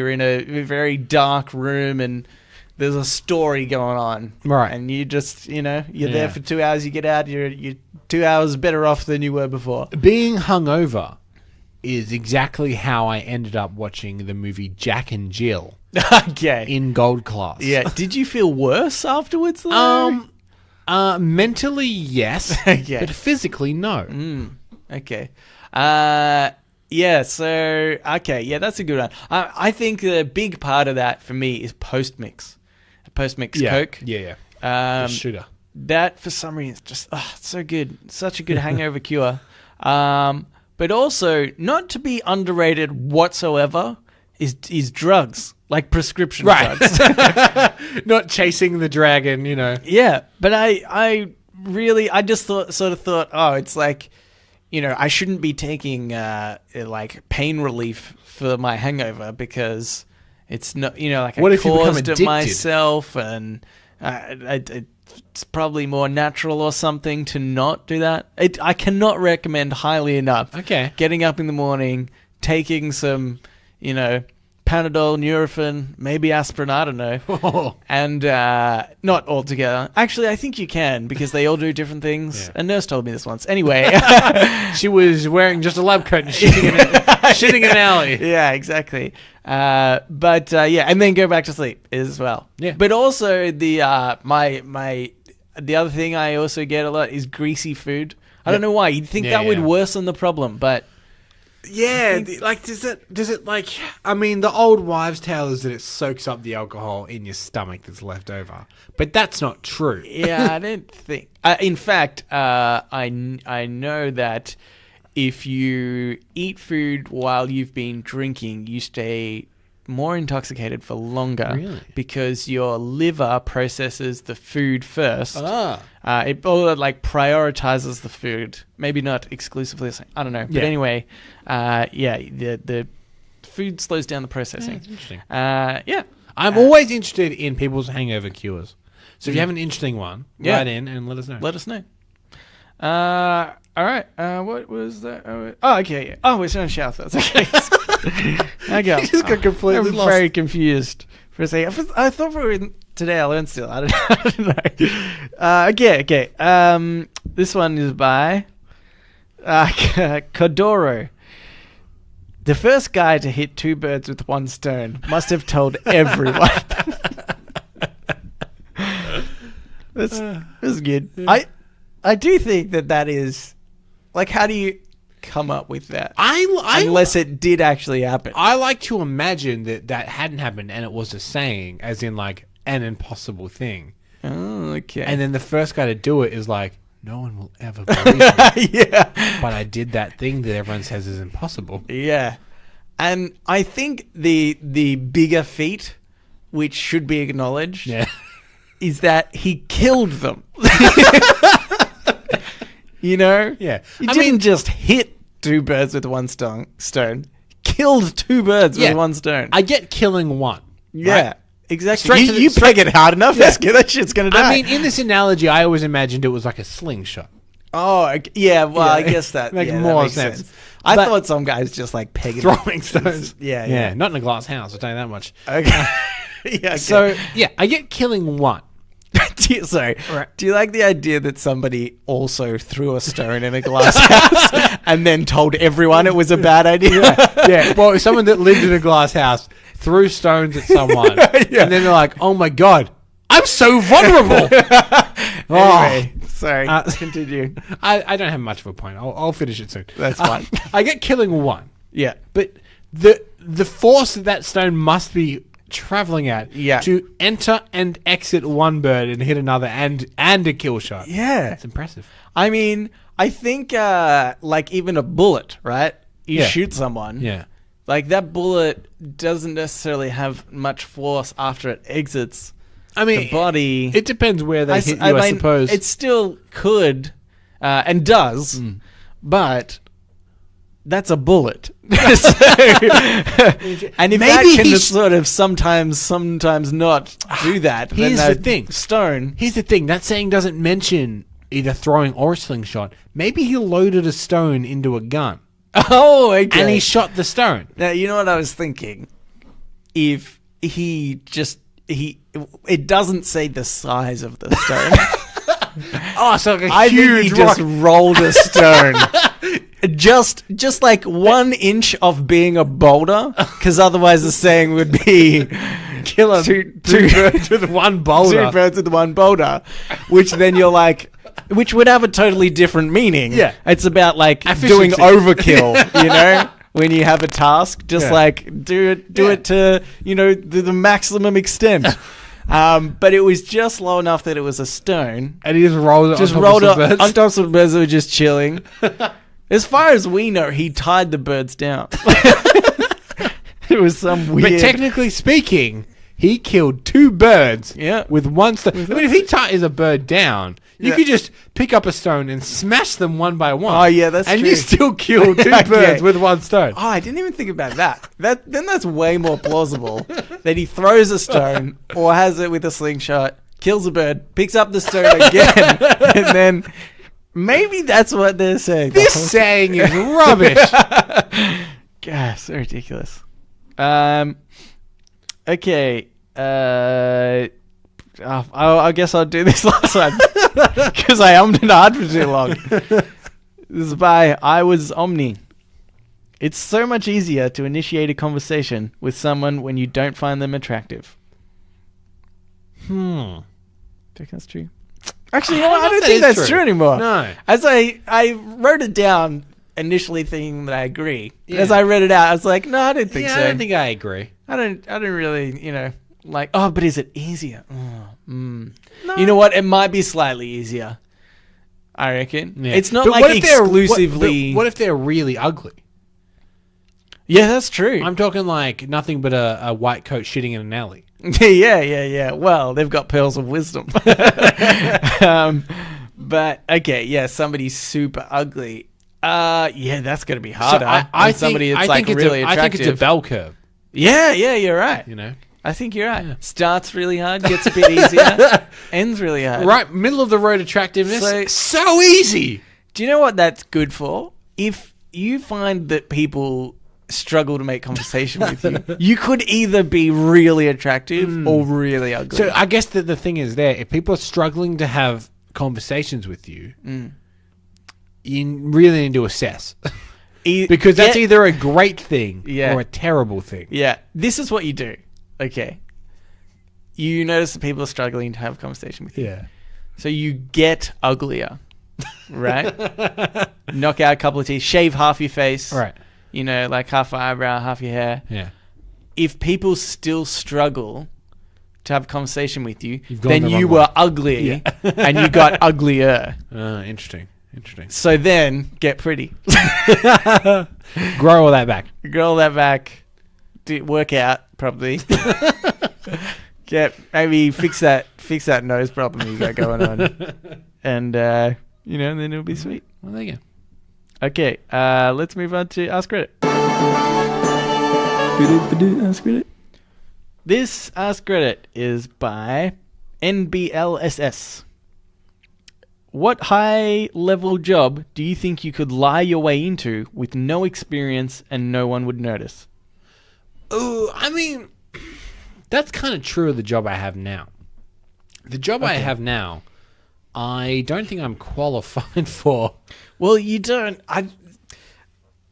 in a very dark room and there's a story going on. Right. And you just, you're there for 2 hours, you get out, you're 2 hours better off than you were before. Being hungover is exactly how I ended up watching the movie Jack and Jill. Okay. In gold class. Yeah. Did you feel worse afterwards, though? Mentally, yes. Okay. But physically, no. Okay. Yeah, so, okay. Yeah, that's a good one. I think the big part of that for me is post-mix. Post-mix Coke. Yeah, yeah. Shooter. That, for some reason, is just so good. Such a good hangover cure. But also, not to be underrated whatsoever, is drugs, like prescription drugs. Not chasing the dragon, Yeah, but I just thought, oh, it's like, I shouldn't be taking like pain relief for my hangover because it's not, like what I if you become caused it addicted? Myself, and it's probably more natural or something to not do that. I cannot recommend highly enough. Okay. Getting up in the morning, taking some, Panadol, Nurofen, maybe aspirin, I don't know. And not all together. Actually, I think you can because they all do different things. Yeah. A nurse told me this once. Anyway. She was wearing just a lab coat and shitting in an alley. Yeah, exactly. But and then go back to sleep as well. Yeah. But also the the other thing I also get a lot is greasy food. I don't know why. You'd think that would worsen the problem, but yeah, does it like? I mean, the old wives' tale is that it soaks up the alcohol in your stomach that's left over, but that's not true. Yeah, I don't think. In fact, I know that if you eat food while you've been drinking, you stay more intoxicated for longer. Really? Because your liver processes the food first. It prioritizes the food. Maybe not exclusively. I don't know. But anyway, the food slows down the processing. Interesting. Yeah. I'm always interested in people's hangover cures. So if you have an interesting one, write in and let us know. Let us know. All right. What was that? Oh, okay. Yeah. Oh, we're still on Showerthoughts. Okay. I go. You just got completely I'm lost. very confused for a second. I thought we were in Today I Learned Still. I don't know. Okay. This one is by Kodoro. The first guy to hit 2 birds with 1 stone must have told everyone. That's good. I do think that is... Like, how do you come up with that? Unless it did actually happen. I like to imagine that hadn't happened and it was a saying, as in, like, an impossible thing. Oh, okay. And then the first guy to do it is like, no one will ever believe me. Yeah. But I did that thing that everyone says is impossible. Yeah. And I think the bigger feat, which should be acknowledged, is that he killed them. You know? Yeah. He didn't just hit 2 birds with 1 stone. Killed 2 birds with 1 stone. I get killing 1. Yeah. Right? Exactly. You peg it hard enough, that shit's going to die. I mean, in this analogy, I always imagined it was like a slingshot. Oh, yeah. Well, I guess that makes more sense. I thought some guys just like pegging throwing stones. Yeah. Not in a glass house, I'll tell you that much. Okay. Okay. So, I get killing 1. Do you like the idea that somebody also threw a stone in a glass house and then told everyone it was a bad idea? Yeah. Well, someone that lived in a glass house threw stones at someone, and then they're like, "Oh my god, I'm so vulnerable." Anyway, sorry. Continue. I don't have much of a point. I'll finish it soon. That's fine. I get killing 1. Yeah, but the force that stone must be traveling at to enter and exit 1 bird and hit another and a kill shot. Yeah, it's impressive. I mean, I think like even a bullet, right? You shoot someone. Yeah. Like, that bullet doesn't necessarily have much force after it exits the body. It depends where they hit you, I suppose. It still could, and does, but that's a bullet. And if that can sort of sometimes not do that, here's then the thing. Stone. Here's the thing. That saying doesn't mention either throwing or a slingshot. Maybe he loaded a stone into a gun. Oh, okay. And he shot the stone. Now, you know what I was thinking? If it doesn't say the size of the stone. So like I huge think he just rolled a stone. just like 1 inch of being a boulder, because otherwise the saying would be kill two birds with 1 boulder. 2 birds with 1 boulder, which then you're like, which would have a totally different meaning. Yeah. It's about like doing overkill, you know, when you have a task, just like do it to, you know, the maximum extent. But it was just low enough that it was a stone. And he just rolled it on top of some birds that were just chilling. As far as we know, he tied the birds down. It was some weird... But technically speaking, he killed 2 birds with 1 stone. I mean, if he ties a bird down, you could just pick up a stone and smash them 1 by 1. Oh, yeah, that's true. And you still kill 2 birds with 1 stone. Oh, I didn't even think about that. Then that's way more plausible. That he throws a stone or has it with a slingshot, kills a bird, picks up the stone again, and then maybe that's what they're saying. This saying is rubbish. God, so ridiculous. Okay. I guess I'll do this last one because I ummed and ahed for too long. This is by I Was Omni. It's so much easier to initiate a conversation with someone when you don't find them attractive. Do you think that's true? Actually, I don't think that's true anymore. No. As I wrote it down initially thinking that I agree. As I read it out, I was like, no, I don't think so. I don't think I agree. I don't really, you know, like, oh, but is it easier? No. You know what? It might be slightly easier. I reckon. Yeah. It's not like exclusively... What if they're really ugly? Yeah, that's true. I'm talking like nothing but a white coat shitting in an alley. Yeah. Well, they've got pearls of wisdom. But, okay, yeah, somebody's super ugly. Yeah, that's going to be harder. So I think really attractive. I think it's a bell curve. Yeah, you're right. You know? I think you're right. Yeah. Starts really hard, gets a bit easier, ends really hard. Right, middle of the road attractiveness. So easy. Do you know what that's good for? If you find that people struggle to make conversation with you, you could either be really attractive or really ugly. So I guess the thing is there, if people are struggling to have conversations with you, you really need to assess. Because that's either a great thing or a terrible thing. Yeah. This is what you do. Okay. You notice that people are struggling to have a conversation with you. Yeah. So you get uglier, right? Knock out a couple of teeth, shave half your face. Right. You know, like half your eyebrow, half your hair. Yeah. If people still struggle to have a conversation with you, then you were ugly and you got uglier. Interesting. So then, get pretty. Grow all that back. Work out properly. Maybe fix that nose problem you got going on, and then it'll be sweet. Well, there you go. Okay, let's move on to Ask Reddit. Ask Reddit. This Ask Reddit is by NBLSS. What high-level job do you think you could lie your way into with no experience and no one would notice? Oh, I mean, that's kind of true of the job I have now. The job I have now, I don't think I'm qualified for. Well, you don't.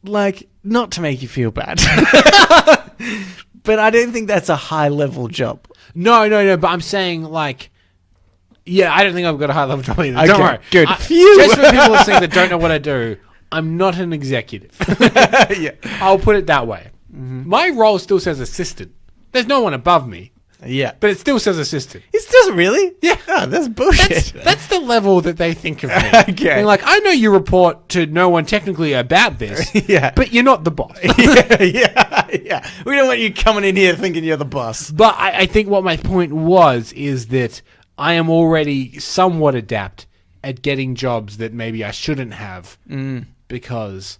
Not to make you feel bad, but I don't think that's a high-level job. No, but I'm saying, yeah, I don't think I've got a high-level job either. Okay, don't worry. Good. Just for people listening that don't know what I do, I'm not an executive. Yeah. I'll put it that way. Mm-hmm. My role still says assistant. There's no one above me. Yeah. But it still says assistant. It doesn't really? Yeah. Oh, that's bullshit. That's the level that they think of me. Okay. Being I know you report to no one technically about this, but you're not the boss. Yeah. We don't want you coming in here thinking you're the boss. But I think what my point is that I am already somewhat adept at getting jobs that maybe I shouldn't have because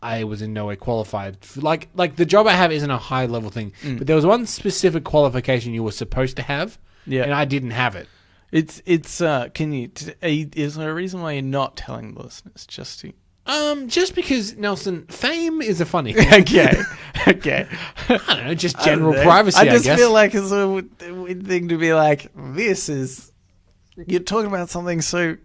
I was in no way qualified. Like the job I have isn't a high level thing, but there was one specific qualification you were supposed to have, and I didn't have it. Is there a reason why you're not telling the listeners? Just because, Nelson, fame is a funny thing. Okay. I don't know, just general privacy, I guess. I feel like it's a weird thing to be like, you're talking about something so,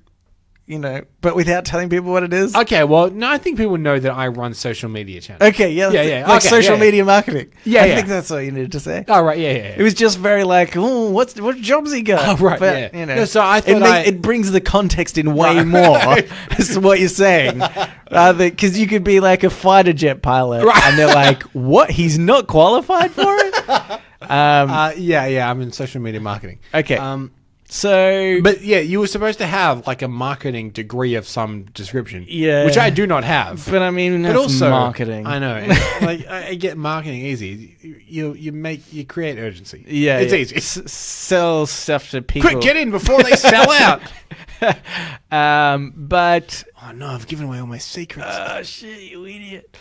but without telling people what it is. Okay, well, no, I think people know that I run social media channels. Okay, yeah. Social media marketing. Yeah, I think that's what you needed to say. Oh, right, yeah. It was just very what jobs he got? Oh, right, but, No, so I thought it brings the context in way more as to what you're saying. Because you could be like a fighter jet pilot, and they're like, what? He's not qualified for it? I'm in social media marketing. Okay. But you were supposed to have a marketing degree of some description, which I do not have. But I mean, that's also marketing. I know, I get marketing easy. You create urgency. Yeah, it's easy. Sell stuff to people. Quick, get in before they sell out. But I've given away all my secrets. Oh shit, you idiot.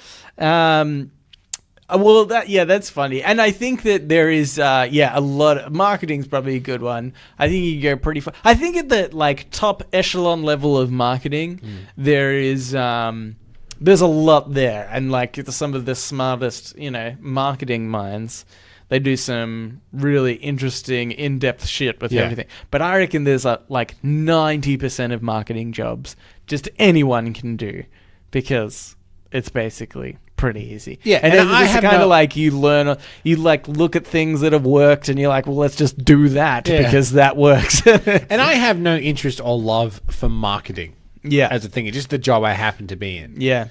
Well, that's funny. And I think that there is, a lot of marketing's probably a good one. I think you can go pretty far. I think at the, top echelon level of marketing, there is, there's a lot there. And, some of the smartest, marketing minds, they do some really interesting, in-depth shit with everything. But I reckon there's, 90% of marketing jobs just anyone can do because it's basically pretty easy. Yeah, and it's kind of you learn, you look at things that have worked, and you're like, well, let's just do that because that works. And I have no interest or love for marketing. Yeah, as a thing, it's just the job I happen to be in. Yeah.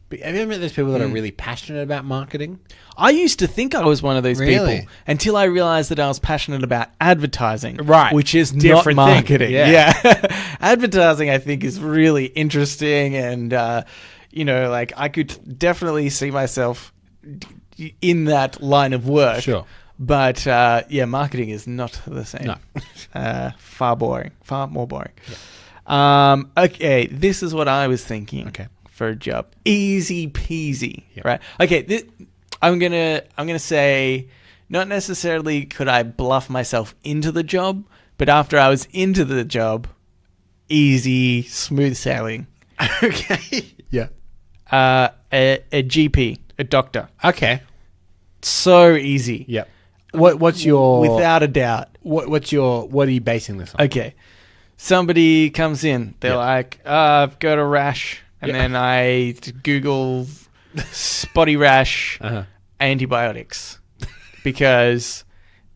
But have you ever met those people that are really passionate about marketing? I used to think I was one of those people until I realized that I was passionate about advertising, right? Which is different not marketing. Yeah. Advertising, I think, is really interesting and. I could definitely see myself in that line of work. Sure. But, marketing is not the same. No. Far more boring. Yeah. Okay, this is what I was thinking for a job. Easy peasy, right? Okay, I'm gonna say not necessarily could I bluff myself into the job, but after I was into the job, easy, smooth sailing. Okay. Yeah. A GP, a doctor. Okay. So easy. Yep. What's your... Without a doubt. What are you basing this on? Okay. Somebody comes in. They're like, I've got a rash. And then I Google spotty rash antibiotics. Because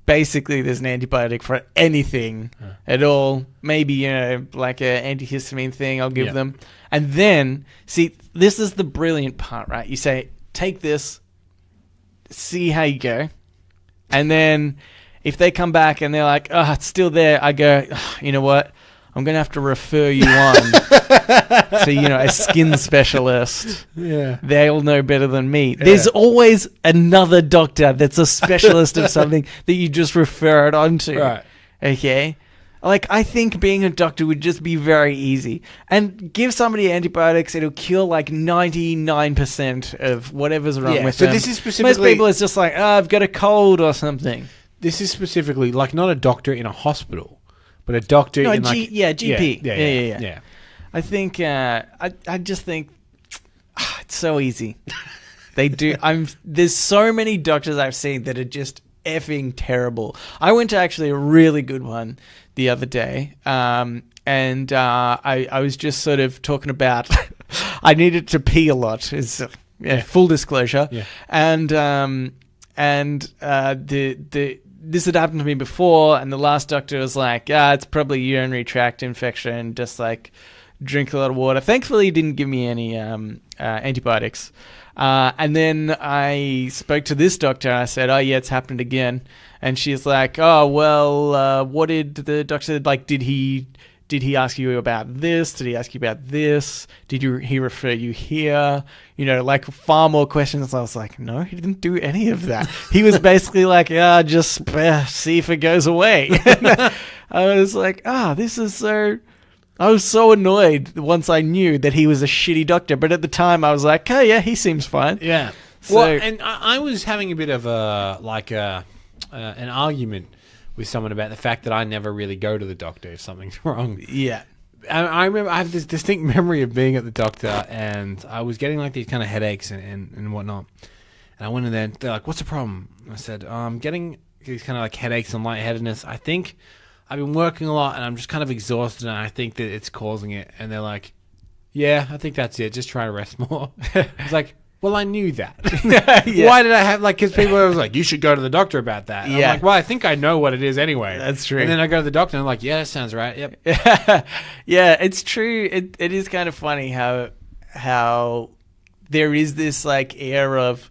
basically there's an antibiotic for anything at all. Maybe, like an antihistamine thing I'll give them. And then, see, this is the brilliant part, right? You say, take this, see how you go. And then if they come back and they're like, oh, it's still there, I go, you know what? I'm going to have to refer you on to, a skin specialist. Yeah. They'll know better than me. Yeah. There's always another doctor that's a specialist of something that you just refer it on to. Right. Okay? Like, I think being a doctor would just be very easy. And give somebody antibiotics, it'll cure like 99% of whatever's wrong with them. So this is specifically... Most people, it's just like, I've got a cold or something. This is specifically, like, not a doctor in a hospital, but a doctor in like... GP. Yeah. I think, I just think, it's so easy. They do. There's so many doctors I've seen that are just effing terrible. I went to actually a really good one the other day, and I was just sort of talking about I needed to pee a lot. Full disclosure. Yeah. And this had happened to me before, and the last doctor was like, it's probably urinary tract infection, just like drink a lot of water. Thankfully, he didn't give me any antibiotics. And then I spoke to this doctor, and I said, it's happened again. And she's like, what did the doctor, like, did he ask you about this? Did he ask you about this? Did he refer you here? Like far more questions. I was like, no, he didn't do any of that. He was basically like, just see if it goes away. I was like, this is so... I was so annoyed once I knew that he was a shitty doctor. But at the time, I was like, he seems fine. Yeah. So, well, and I was having a bit of an argument with someone about the fact that I never really go to the doctor if something's wrong. Yeah. And I remember I have this distinct memory of being at the doctor, and I was getting like these kind of headaches and whatnot. And I went in there, and they're like, what's the problem? I said, I'm getting these kind of like headaches and lightheadedness. I think I've been working a lot and I'm just kind of exhausted, and I think that it's causing it. And they're like, yeah, I think that's it. Just try to rest more. I was like, well, I knew that. Yeah. Why did I have, like, because people were like, you should go to the doctor about that. And I'm like, well, I think I know what it is anyway. That's true. And then I go to the doctor and I'm like, yeah, that sounds right. Yep. Yeah, it's true. It is kind of funny how there is this like air of,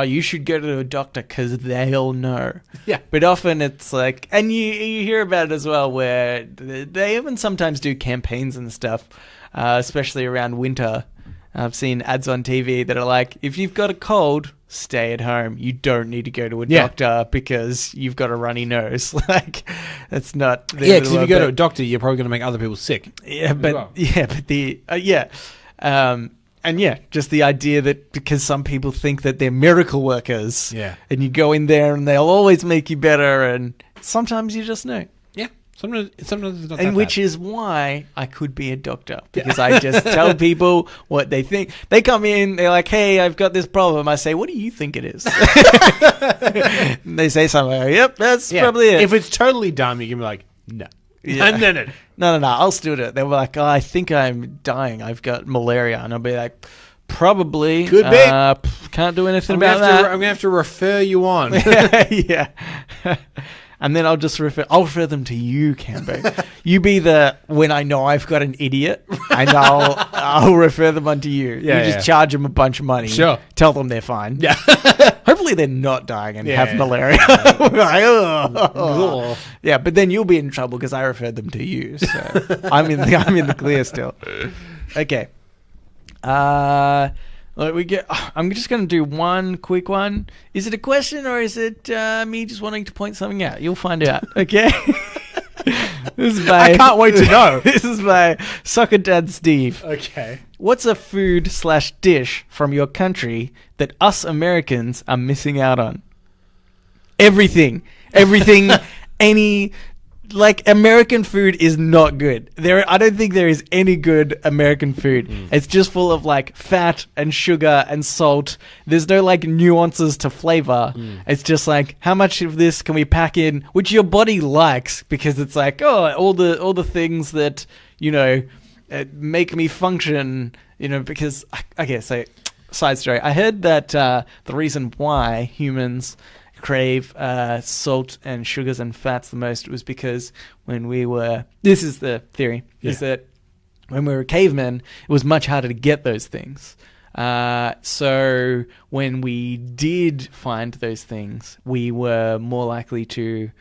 you should go to a doctor because they'll know. Yeah. But often it's like, and you hear about it as well, where they even sometimes do campaigns and stuff, especially around winter. I've seen ads on TV that are like, if you've got a cold, stay at home. You don't need to go to a doctor because you've got a runny nose. Like, that's not... Yeah, because if you go to a doctor, you're probably going to make other people sick. Yeah, but and just the idea that because some people think that they're miracle workers, and you go in there and they'll always make you better, and sometimes you just know. Yeah, sometimes it's not and which is why I could be a doctor, because I just tell people what they think. They come in, they're like, hey, I've got this problem. I say, what do you think it is? And they say something like, yep, that's probably it. If it's totally dumb, you can be like, no. Yeah. No, I'll still do it. They were like, I think I'm dying. I've got malaria. And I'll be like, probably. Could be. Can't do anything about that. I'm going to have to refer you on. Yeah. And then I'll refer them to you, Cambo. You be when I know I've got an idiot, and I'll refer them on to you. Yeah, you just charge them a bunch of money. Sure. Tell them they're fine. Yeah. Hopefully they're not dying and have malaria. Yeah, but then you'll be in trouble because I referred them to you. So I'm in the clear still. Okay. I'm just going to do one quick one. Is it a question or is it me just wanting to point something out? You'll find out. Okay. I can't wait to know. This is by Soccer Dad Steve. Okay. What's a food/dish from your country that us Americans are missing out on? everything, any. Like, American food is not good. I don't think there is any good American food. It's just full of, like, fat and sugar and salt. There's no, like, nuances to flavor. It's just like, how much of this can we pack in, which your body likes, because it's like, all the things that, you know, make me function, you know, because, okay, so, side story. I heard that the reason why humans crave salt and sugars and fats the most was because when we were, this is the theory, is that when we were cavemen, it was much harder to get those things. So when we did find those things, we were more likely to,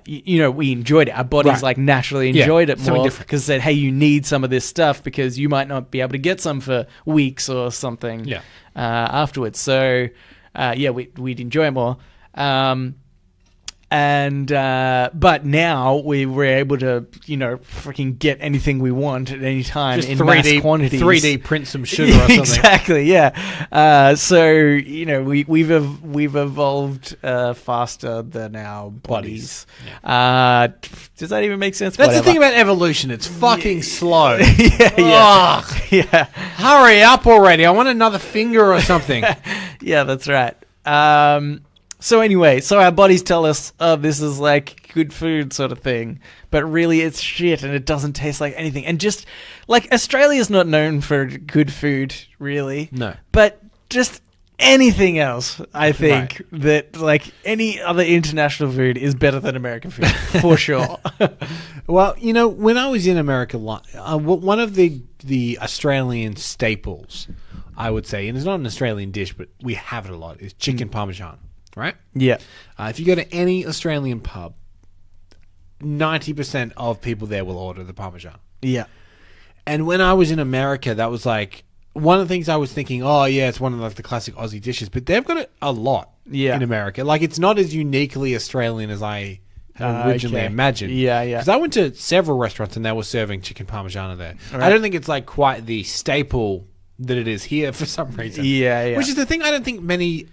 you know, we enjoyed it. Our bodies like naturally enjoyed it more because said, hey, you need some of this stuff because you might not be able to get some for weeks or something afterwards. So we'd enjoy it more. But now we were able to, you know, freaking get anything we want at any time in 3D, mass quantities. 3D print some sugar or something. Exactly, yeah. So, you know, we've evolved faster than our bodies. Yeah. Does that even make sense? That's the thing about evolution. It's fucking slow. Yeah. Hurry up already. I want another finger or something. Yeah, that's right. So anyway, our bodies tell us, oh, this is like good food sort of thing. But really it's shit and it doesn't taste like anything. And just, like, Australia's not known for good food, really. No. But just anything else, I think, that, like, any other international food is better than American food, for sure. Well, you know, when I was in America, one of the Australian staples, I would say, and it's not an Australian dish, but we have it a lot, is chicken parmesan. Right? Yeah. If you go to any Australian pub, 90% of people there will order the parmesan. Yeah. And when I was in America, that was like one of the things I was thinking, oh, yeah, it's one of like the classic Aussie dishes. But they've got it a lot in America. Like, it's not as uniquely Australian as I had originally imagined. Yeah. Because I went to several restaurants and they were serving chicken parmesan there. Right. I don't think it's like quite the staple that it is here for some reason. Yeah. Which is the thing I don't think many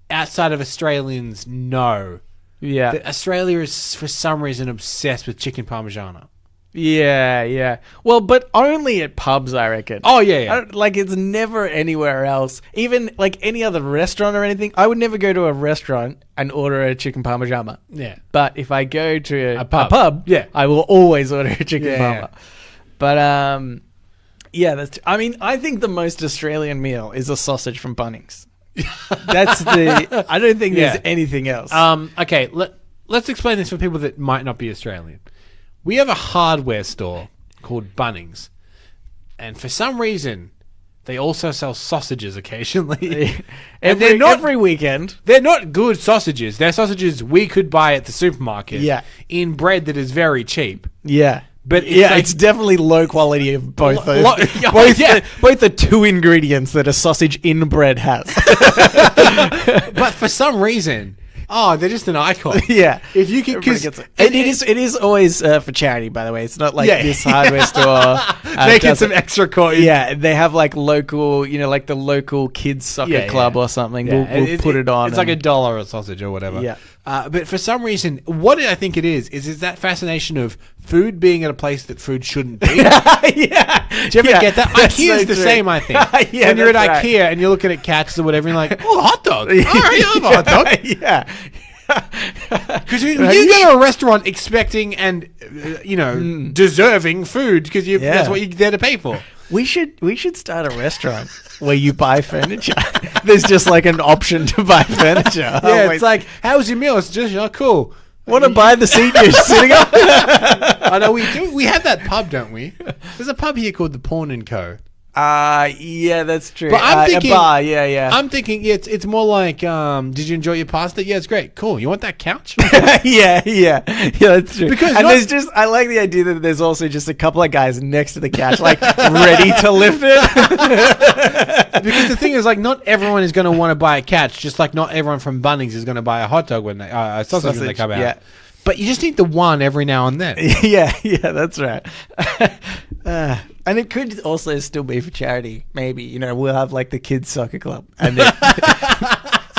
outside of Australians know. Yeah. That Australia is, for some reason, obsessed with chicken parmigiana. Yeah. Well, but only at pubs, I reckon. Oh, yeah. Like, it's never anywhere else. Even, like, any other restaurant or anything. I would never go to a restaurant and order a chicken parmigiana. Yeah. But if I go to a pub, I will always order a chicken parma. But, I mean, I think the most Australian meal is a sausage from Bunnings. I don't think there's anything else. Okay, let's explain this for people that might not be Australian. We have a hardware store called Bunnings, and for some reason, they also sell sausages occasionally. And every weekend. They're not good sausages. They're sausages we could buy at the supermarket in bread that is very cheap. Yeah. But it's definitely low quality of both those. Both the two ingredients that a sausage in bread has. But for some reason, they're just an icon. Yeah, if you can, because it is always for charity. By the way, it's not like this hardware store. They get some extra coins. Yeah, they have like local, you know, like the local kids soccer club or something. Yeah. We'll put it on. It's like $1 a sausage or whatever. Yeah. But for some reason, what I think it is that fascination of food being at a place that food shouldn't be. Yeah. Do you ever get that? IKEA's the same, I think. When you're at IKEA and you're looking at cats or whatever, you're like, oh, hot dog. All right, I have a hot dog. Yeah. Because you go to a restaurant expecting and, deserving food because that's what you're there to pay for. We should start a restaurant where you buy furniture. There's just like an option to buy furniture. It's like, how's your meal? It's just, cool. Want to buy the seat you're sitting on? I know we do. We have that pub, don't we? There's a pub here called the Pawn & Co. Yeah, that's true. But I'm thinking, a bar, yeah. I'm thinking it's more like, did you enjoy your pasta? Yeah, it's great. Cool. You want that couch? Yeah, that's true. Because I like the idea that there's also just a couple of guys next to the couch, like ready to lift it. Because the thing is, like, not everyone is going to want to buy a couch, just like not everyone from Bunnings is going to buy a hot dog when they sausage when they come out. Yeah. But you just need the one every now and then. Yeah, that's right. And it could also still be for charity. Maybe, you know, we'll have like the kids soccer club and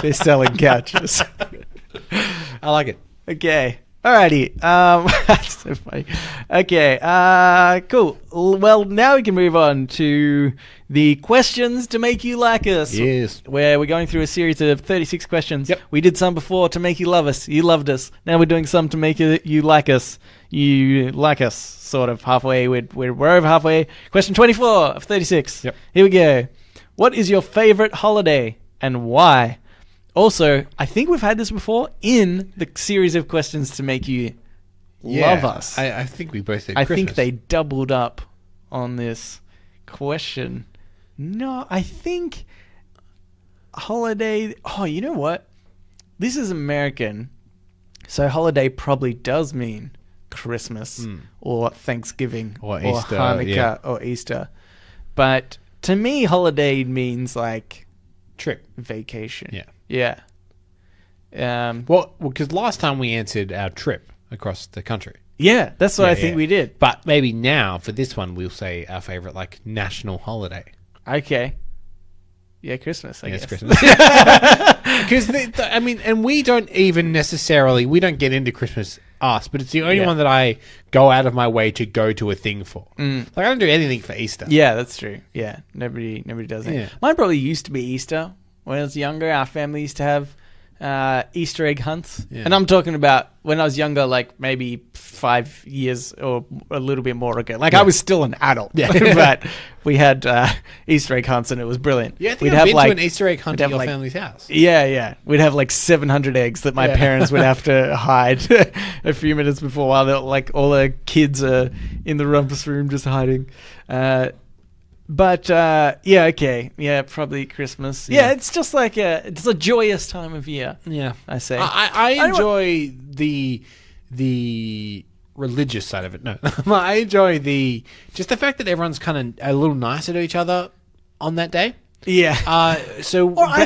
they're selling couches. I like it. Okay. Alrighty. That's so funny. Okay. Cool. Well, now we can move on to the questions to make you like us. Yes. Where we're going through a series of 36 questions. Yep. We did some before to make you love us. You loved us. Now we're doing some to make you like us. You like us. Sort of halfway. We're over halfway. Question 24 of 36. Yep. Here we go. What is your favorite holiday and why? Also, I think we've had this before in the series of questions to make you love us. I think we both did I Christmas. think they doubled up on this question. No, I think holiday... Oh, you know what? This is American, so holiday probably does mean Christmas or Thanksgiving or Easter, Hanukkah or Easter. But to me, holiday means like... Trip. Vacation. Yeah. Yeah. Well, because last time we answered our trip across the country. Yeah, that's what I think we did. But maybe now, for this one, we'll say our favourite, like, national holiday. Okay. Yeah, Christmas, I guess. Christmas. Because, I mean, and we don't even necessarily, we don't get into Christmas us, but it's the only one that I go out of my way to go to a thing for. Like, I don't do anything for Easter. Yeah, that's true. Yeah, nobody does it. Yeah. Mine probably used to be Easter. When I was younger, our family used to have Easter egg hunts. Yeah. And I'm talking about when I was younger, like maybe 5 years or a little bit more ago. Like I was still an adult, but we had Easter egg hunts and it was brilliant. Yeah, I think I've been to an Easter egg hunt at your family's house. Yeah. We'd have like 700 eggs that my parents would have to hide a few minutes before while like all the kids are in the rumpus room just hiding. But okay. Yeah, probably Christmas. Yeah, it's just like it's a joyous time of year. Yeah, I say. I enjoy the religious side of it. No, I enjoy the fact that everyone's kind of a little nicer to each other on that day. Yeah. I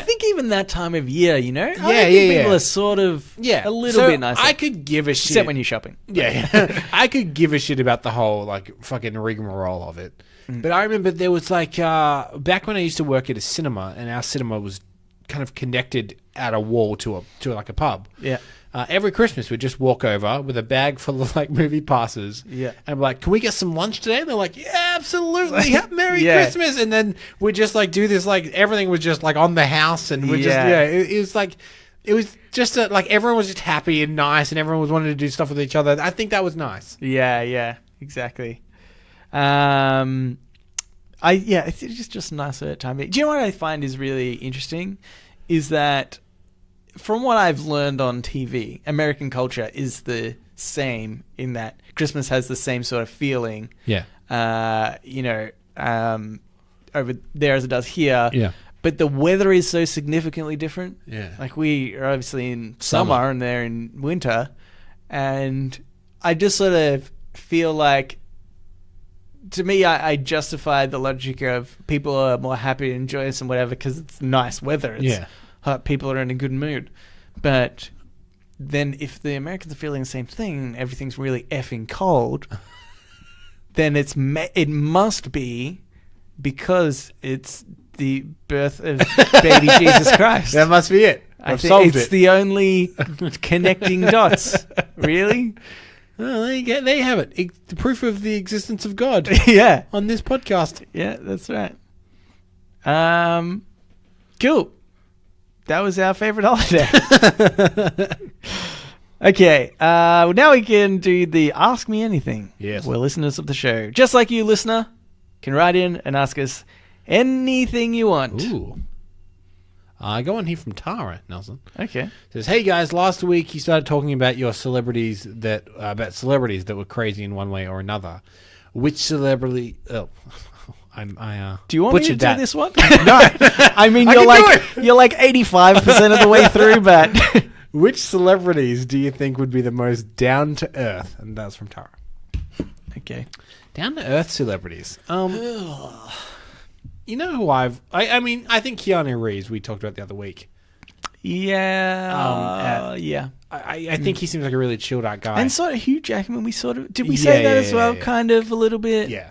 think even that time of year, you know? People are sort of a little bit nicer. I could give a shit. Except when you're shopping. Yeah. I could give a shit about the whole, like, fucking rigmarole of it. But I remember there was, like, back when I used to work at a cinema, and our cinema was kind of connected at a wall to like, a pub. Yeah. Every Christmas, we'd just walk over with a bag full of, like, movie passes. Yeah. And I'm like, can we get some lunch today? And they're like, yeah, absolutely. Merry Christmas. And then we'd just, like, do this, like, everything was just, like, on the house. And we it was, like, it was just, like, everyone was just happy and nice. And everyone was wanting to do stuff with each other. I think that was nice. Yeah, exactly. It's just nicer time. Do you know what I find is really interesting? Is that from what I've learned on TV, American culture is the same in that Christmas has the same sort of feeling. Yeah. Over there as it does here. Yeah. But the weather is so significantly different. Yeah. Like we are obviously in summer and they're in winter. And I just sort of feel like, to me, I justify the logic of people are more happy and joyous and whatever because it's nice weather. People are in a good mood. But then if the Americans are feeling the same thing, everything's really effing cold, then it must be because it's the birth of baby Jesus Christ. That must be it. I think it's the only connecting dots. Really? Oh, there you have it. The proof of the existence of God. Yeah. On this podcast. Yeah, that's right. Cool. That was our favorite holiday. Okay. Now we can do the Ask Me Anything. Yes. We're listeners of the show. Just like you, listener, can write in and ask us anything you want. Ooh. I go on here from Tara, Nelson. Okay. It says, hey guys, last week you started talking about your celebrities that were crazy in one way or another. Which celebrity? Oh, do you want me to do this one? No, I mean you're like 85% of the way through, but which celebrities do you think would be the most down to earth? And that's from Tara. Okay. Down to earth celebrities. You know who I think Keanu Reeves we talked about the other week. Yeah. I think he seems like a really chilled out guy. And sort of Hugh Jackman, did we say that as well? Yeah. Kind of a little bit. Yeah.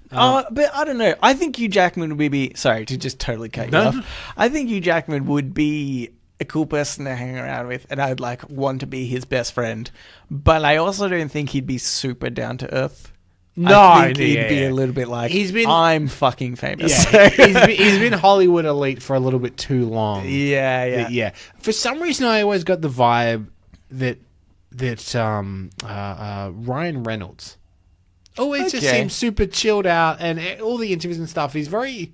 But I don't know. I think Hugh Jackman would be sorry to just totally cut you off. I think Hugh Jackman would be a cool person to hang around with, and I'd like want to be his best friend. But I also don't think he'd be super down to earth. No, I think he'd be a little bit like, I'm fucking famous. Yeah, he's been Hollywood elite for a little bit too long. Yeah. For some reason, I always got the vibe that Ryan Reynolds always just seems super chilled out, and all the interviews and stuff, he's very,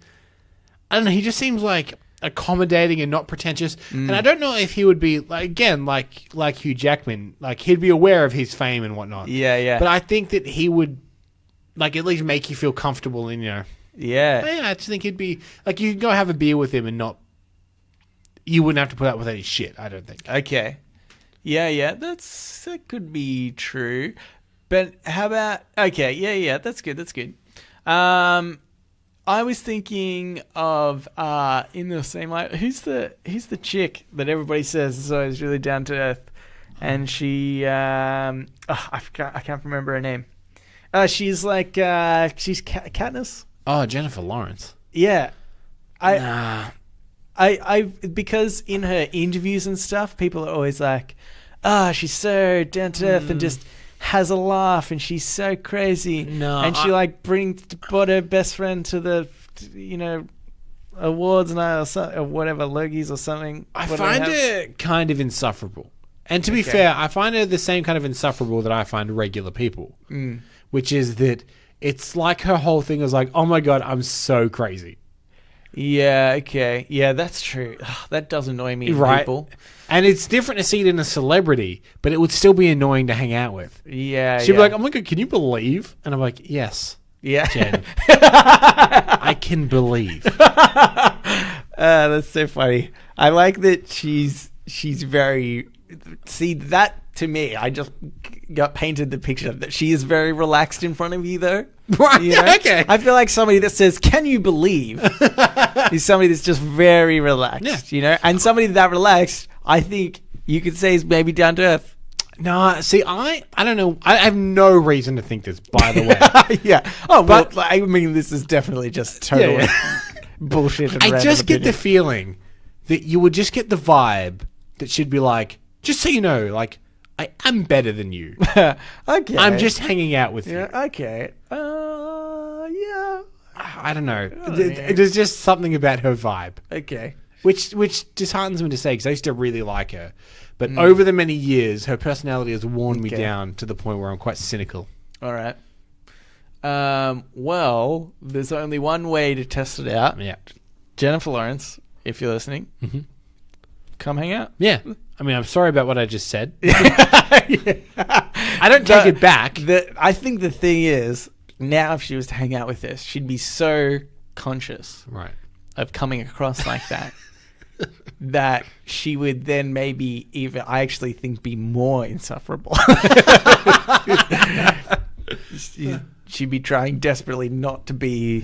I don't know, he just seems like accommodating and not pretentious. And I don't know if he would be like Hugh Jackman, like he'd be aware of his fame and whatnot. Yeah. But I think that he would like at least make you feel comfortable in, Yeah. I just think he'd be like, you can go have a beer with him and you wouldn't have to put up with any shit, I don't think. Okay. Yeah, that could be true. But how about... Okay, yeah, that's good. I was thinking of, in the same light, who's the chick that everybody says is always really down to earth? And she... I can't remember her name. She's like... she's Katniss? Oh, Jennifer Lawrence. Yeah. Nah. Because in her interviews and stuff, people are always like, she's so down to earth and just has a laugh and she's so crazy. No, and she brought her best friend to the, awards night or whatever, Logies or something. I find her kind of insufferable. And to be fair, I find her the same kind of insufferable that I find regular people, which is that it's like her whole thing is like, oh my God, I'm so crazy. Yeah, okay. Yeah, that's true. That does annoy me, right? People. And it's different to see it in a celebrity, but it would still be annoying to hang out with. Yeah, She'd be like, oh my God, can you believe? And I'm like, yes. Yeah. Jen. I can believe. That's so funny. I like that she's very... See, that to me, I just got painted the picture that she is very relaxed in front of you, though. Right, yeah, okay. I feel like somebody that says, can you believe, is somebody that's just very relaxed, And somebody that relaxed, I think you could say is maybe down to earth. No, see, I don't know. I have no reason to think this, by the way. Yeah. Oh, but I mean, this is definitely just totally bullshit. And I just get the feeling that you would just get the vibe that she'd be like, just so you know, like, I am better than you. Okay. I'm just hanging out with you. Okay. Yeah. I don't know. There's just something about her vibe. Okay. Which disheartens me to say, because I used to really like her. But over the many years, her personality has worn me down to the point where I'm quite cynical. All right. Well, there's only one way to test it out. Yeah. Jennifer Lawrence, if you're listening, come hang out. Yeah. I mean, I'm sorry about what I just said. I don't take it back. I think the thing is, now if she was to hang out with us, she'd be so conscious of coming across like that, that she would then maybe even, I actually think, be more insufferable. She'd be trying desperately not to be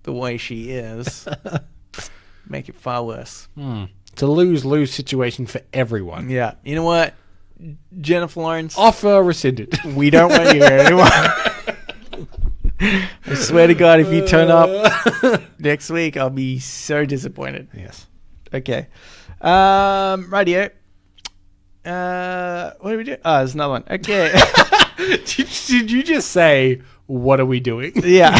the way she is. Make it far worse. It's a lose-lose situation for everyone. Yeah. You know what? Jennifer Lawrence. Offer rescinded. We don't want you here anymore. I swear to God, if you turn up next week, I'll be so disappointed. Yes. Okay. Radio. What do we do? Oh, there's another one. Okay. Did you just say, what are we doing? Yeah.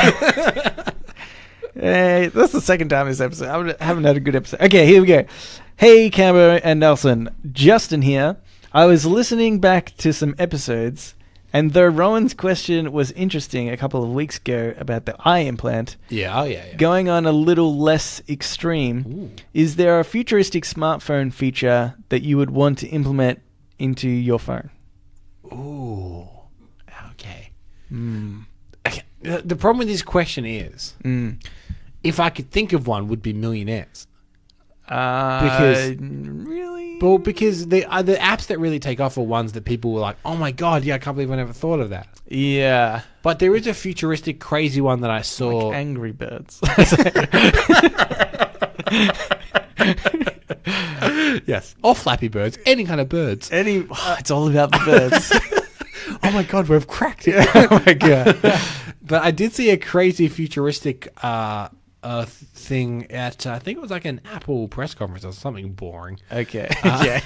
Hey, that's the second time this episode. I haven't had a good episode. Okay, here we go. Hey, Cambo and Nelson. Justin here. I was listening back to some episodes, and though Rowan's question was interesting a couple of weeks ago about the eye implant, going on a little less extreme, is there a futuristic smartphone feature that you would want to implement into your phone? Ooh. Okay. Okay. The problem with this question is, if I could think of one, would be millionaires. Because really? Well, because the apps that really take off are ones that people were like, oh my God, I can't believe I never thought of that. Yeah. But there is a futuristic, crazy one that I saw. Like Angry Birds. Yes. Or Flappy Birds. Any kind of birds. It's all about the birds. Oh my God, we've cracked it. Oh my God. But I did see a crazy futuristic a thing at I think it was like an Apple press conference or something boring. Okay. Yeah.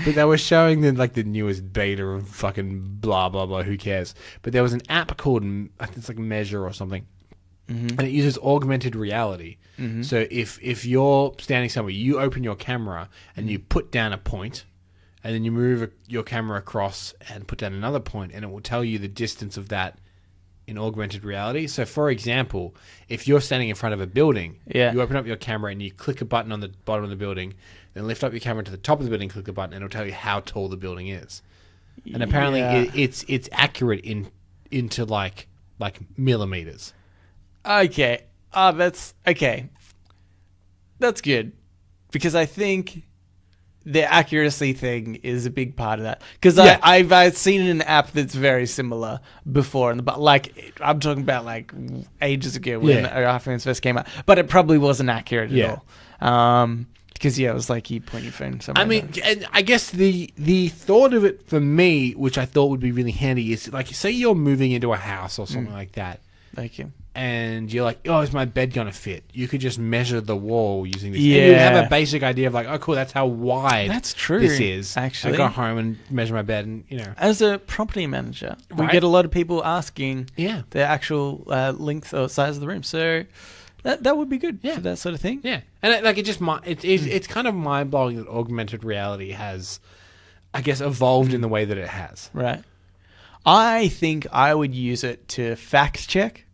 But they were showing the newest beta of fucking blah blah blah. Who cares? But there was an app called I think it's like Measure or something, and it uses augmented reality. So if you're standing somewhere, you open your camera and you put down a point, and then you move your camera across and put down another point, and it will tell you the distance of that in augmented reality. So, for example, if you're standing in front of a building, you open up your camera and you click a button on the bottom of the building, then lift up your camera to the top of the building, click a button, and it'll tell you how tall the building is. And apparently, it's accurate into like millimeters. Okay. That's okay. That's good, because I think the accuracy thing is a big part of that. Because I've seen an app that's very similar before, but like I'm talking about like ages ago when iPhones first came out, but it probably wasn't accurate at all. Because it was like you point your phone somewhere. I mean, and I guess the thought of it for me, which I thought would be really handy, is like say you're moving into a house or something like that. Thank you. And you're like, oh, is my bed going to fit? You could just measure the wall using this. Yeah. And you'd have a basic idea of like, oh, cool, that's how wide this is. Actually. I go home and measure my bed and, As a property manager, we get a lot of people asking the actual length or size of the room. So that would be good for that sort of thing. Yeah. And it's kind of mind-blowing that augmented reality has, I guess, evolved in the way that it has. Right. I think I would use it to fact check.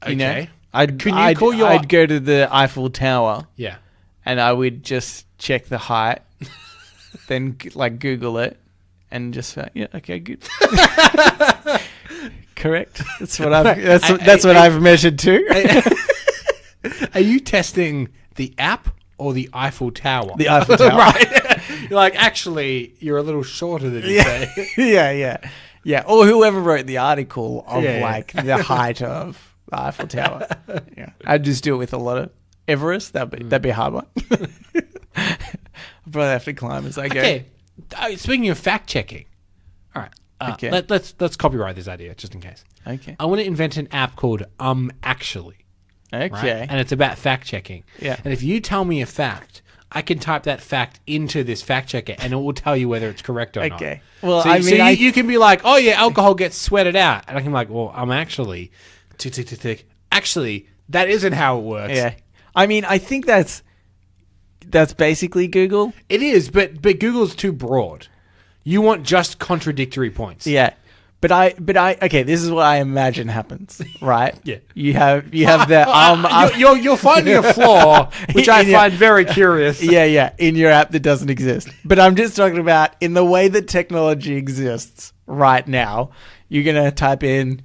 Okay. I'd go to the Eiffel Tower. Yeah. And I would just check the height, then like Google it, and just okay, good. Correct. That's what I've measured too. Are you testing the app or the Eiffel Tower? The Eiffel Tower. Right. You're like, actually, you're a little shorter than you say. Yeah. Or whoever wrote the article of like the height of the Eiffel Tower. I'd just do it with a lot of Everest. That'd be a hard one. I'd probably have to climb as I go. Okay. Speaking of fact checking, all right. Okay. Let's copyright this idea just in case. Okay. I want to invent an app called Actually. Okay. Right? And it's about fact checking. Yeah. And if you tell me a fact, I can type that fact into this fact checker, and it will tell you whether it's correct or not. Okay. Well, you can be like, oh yeah, alcohol gets sweated out, and I can be like, well, I'm actually, tick. Actually, that isn't how it works. Yeah. I mean, I think that's basically Google. It is, but Google's too broad. You want just contradictory points. Yeah. But I okay, this is what I imagine happens, right? Yeah. You have the you're finding a flaw, which I find very curious. Yeah, in your app that doesn't exist. But I'm just talking about in the way that technology exists right now. You're gonna type in,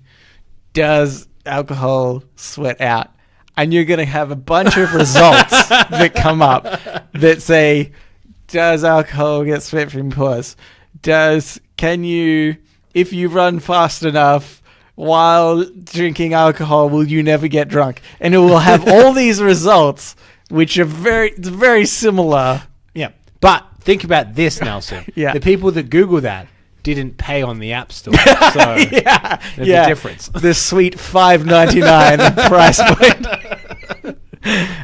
does alcohol sweat out? And you're gonna have a bunch of results that come up that say, does alcohol get sweat from pores? If you run fast enough while drinking alcohol, will you never get drunk? And it will have all these results, which are very similar. Yeah. But think about this, Nelson. Yeah. The people that Google that didn't pay on the App Store. So there's a difference. The sweet $5.99 price point.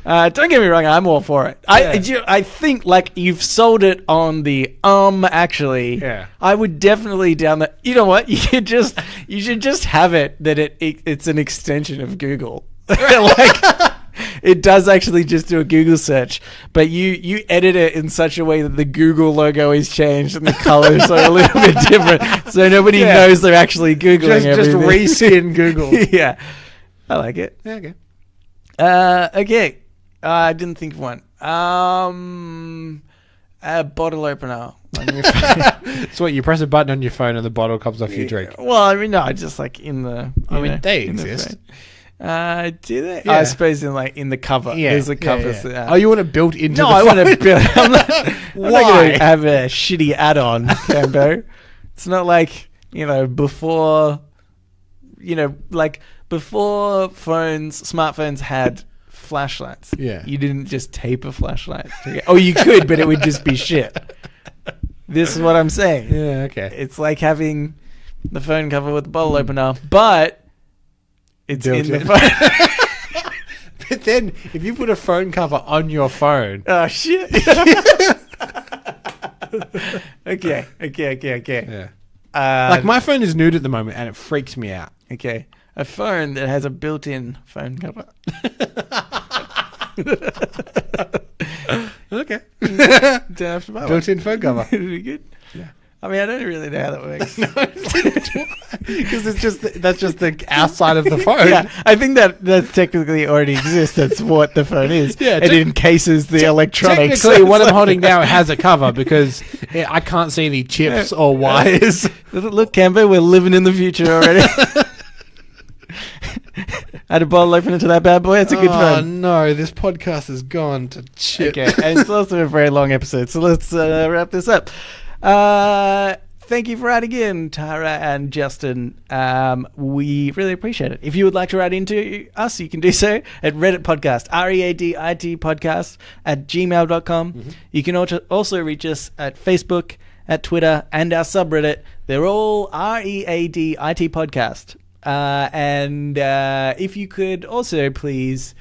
Don't get me wrong, I'm all for it. I think like you've sold it on the actually. Yeah. I would definitely download. You know what? You should just have it that it's an extension of Google. Like it does actually just do a Google search, but you edit it in such a way that the Google logo is changed and the colors are a little bit different, so nobody knows they're actually Googling everything. Just reskin Google. Yeah, I like it. Yeah, okay. Okay. I didn't think of one. A bottle opener on your phone. So what, you press a button on your phone and the bottle comes off your drink? Well, I mean, no, just like in the... they exist. Do they? Yeah. I suppose in the cover. Yeah. There's a cover. Oh, you want it built into the phone? No, I want to build... I'm not going to have a shitty add-on, Cambo. It's not like, before... Before smartphones had flashlights. Yeah. You didn't just tape a flashlight. Oh, you could, but it would just be shit. This is what I'm saying. Yeah, okay. It's like having the phone cover with the bottle opener, but it's in the phone. But then, if you put a phone cover on your phone... Oh, shit. Okay. Yeah. Like, my phone is nude at the moment, and it freaks me out. Okay. A phone that has a built-in phone cover. Okay. Don't have to buy one. Built-in phone cover. It'd be good. Yeah. I mean, I don't really know how that works. Because that's just the outside of the phone. Yeah, I think that technically already exists. That's what the phone is. Yeah, it encases the electronics. Technically, what I'm holding now has a cover because I can't see any chips or wires. Look, Camber, we're living in the future already. Add a bottle opener to that bad boy. It's a good phone. Oh no, this podcast has gone to shit. Okay, and it's also a very long episode, so let's wrap this up. Thank you for writing in, Tara and Justin. We really appreciate it. If you would like to write into us, you can do so at readitpodcast, READIT podcast at gmail.com. Mm-hmm. You can also reach us at Facebook, at Twitter, and our subreddit. They're all READIT podcast. And if you could also please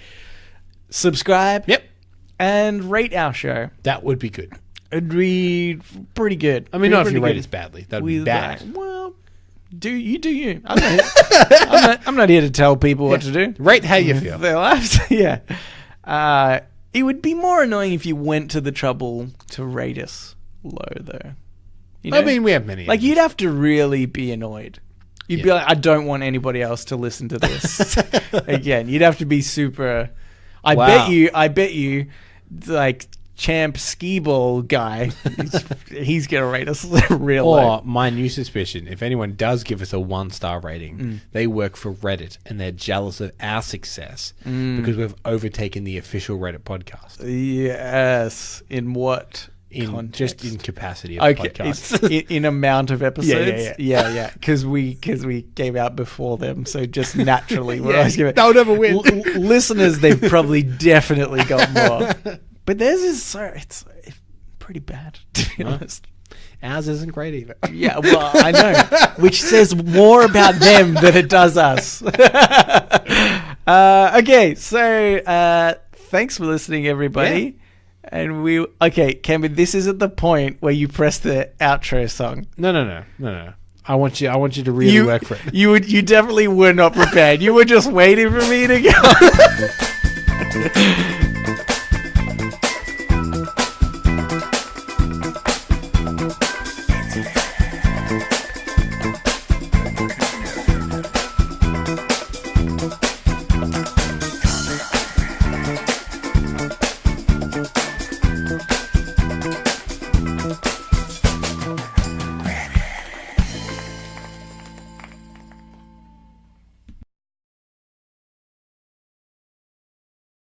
subscribe and rate our show. That would be good. It'd be pretty good. I mean, not if you rate us badly. That'd be bad. Well, do you. I'm not here to tell people what to do. Rate how you feel. Their lives. Yeah. It would be more annoying if you went to the trouble to rate us low, though. You know? I mean, we have many. Like, you'd have to really be annoyed. You'd be like, I don't want anybody else to listen to this. Again, you'd have to be super... I bet you, like... Champ Skee Ball guy, he's gonna rate us real low. Or my new suspicion, if anyone does give us a 1-star rating, they work for Reddit and they're jealous of our success because we've overtaken the official Reddit podcast. Yes. In what context? Just in capacity of podcasts. in amount of episodes. Yeah. Because we came out before them, so just naturally we're always giving. They'll never win. Listeners, they've probably definitely got more. But theirs is it's pretty bad, to be honest. Ours isn't great either. Yeah, well, I know. Which says more about them than it does us. Okay, so thanks for listening, everybody. Yeah. And Cameron, this isn't the point where you press the outro song. No. I want you to really work for it. You definitely were not prepared. You were just waiting for me to go.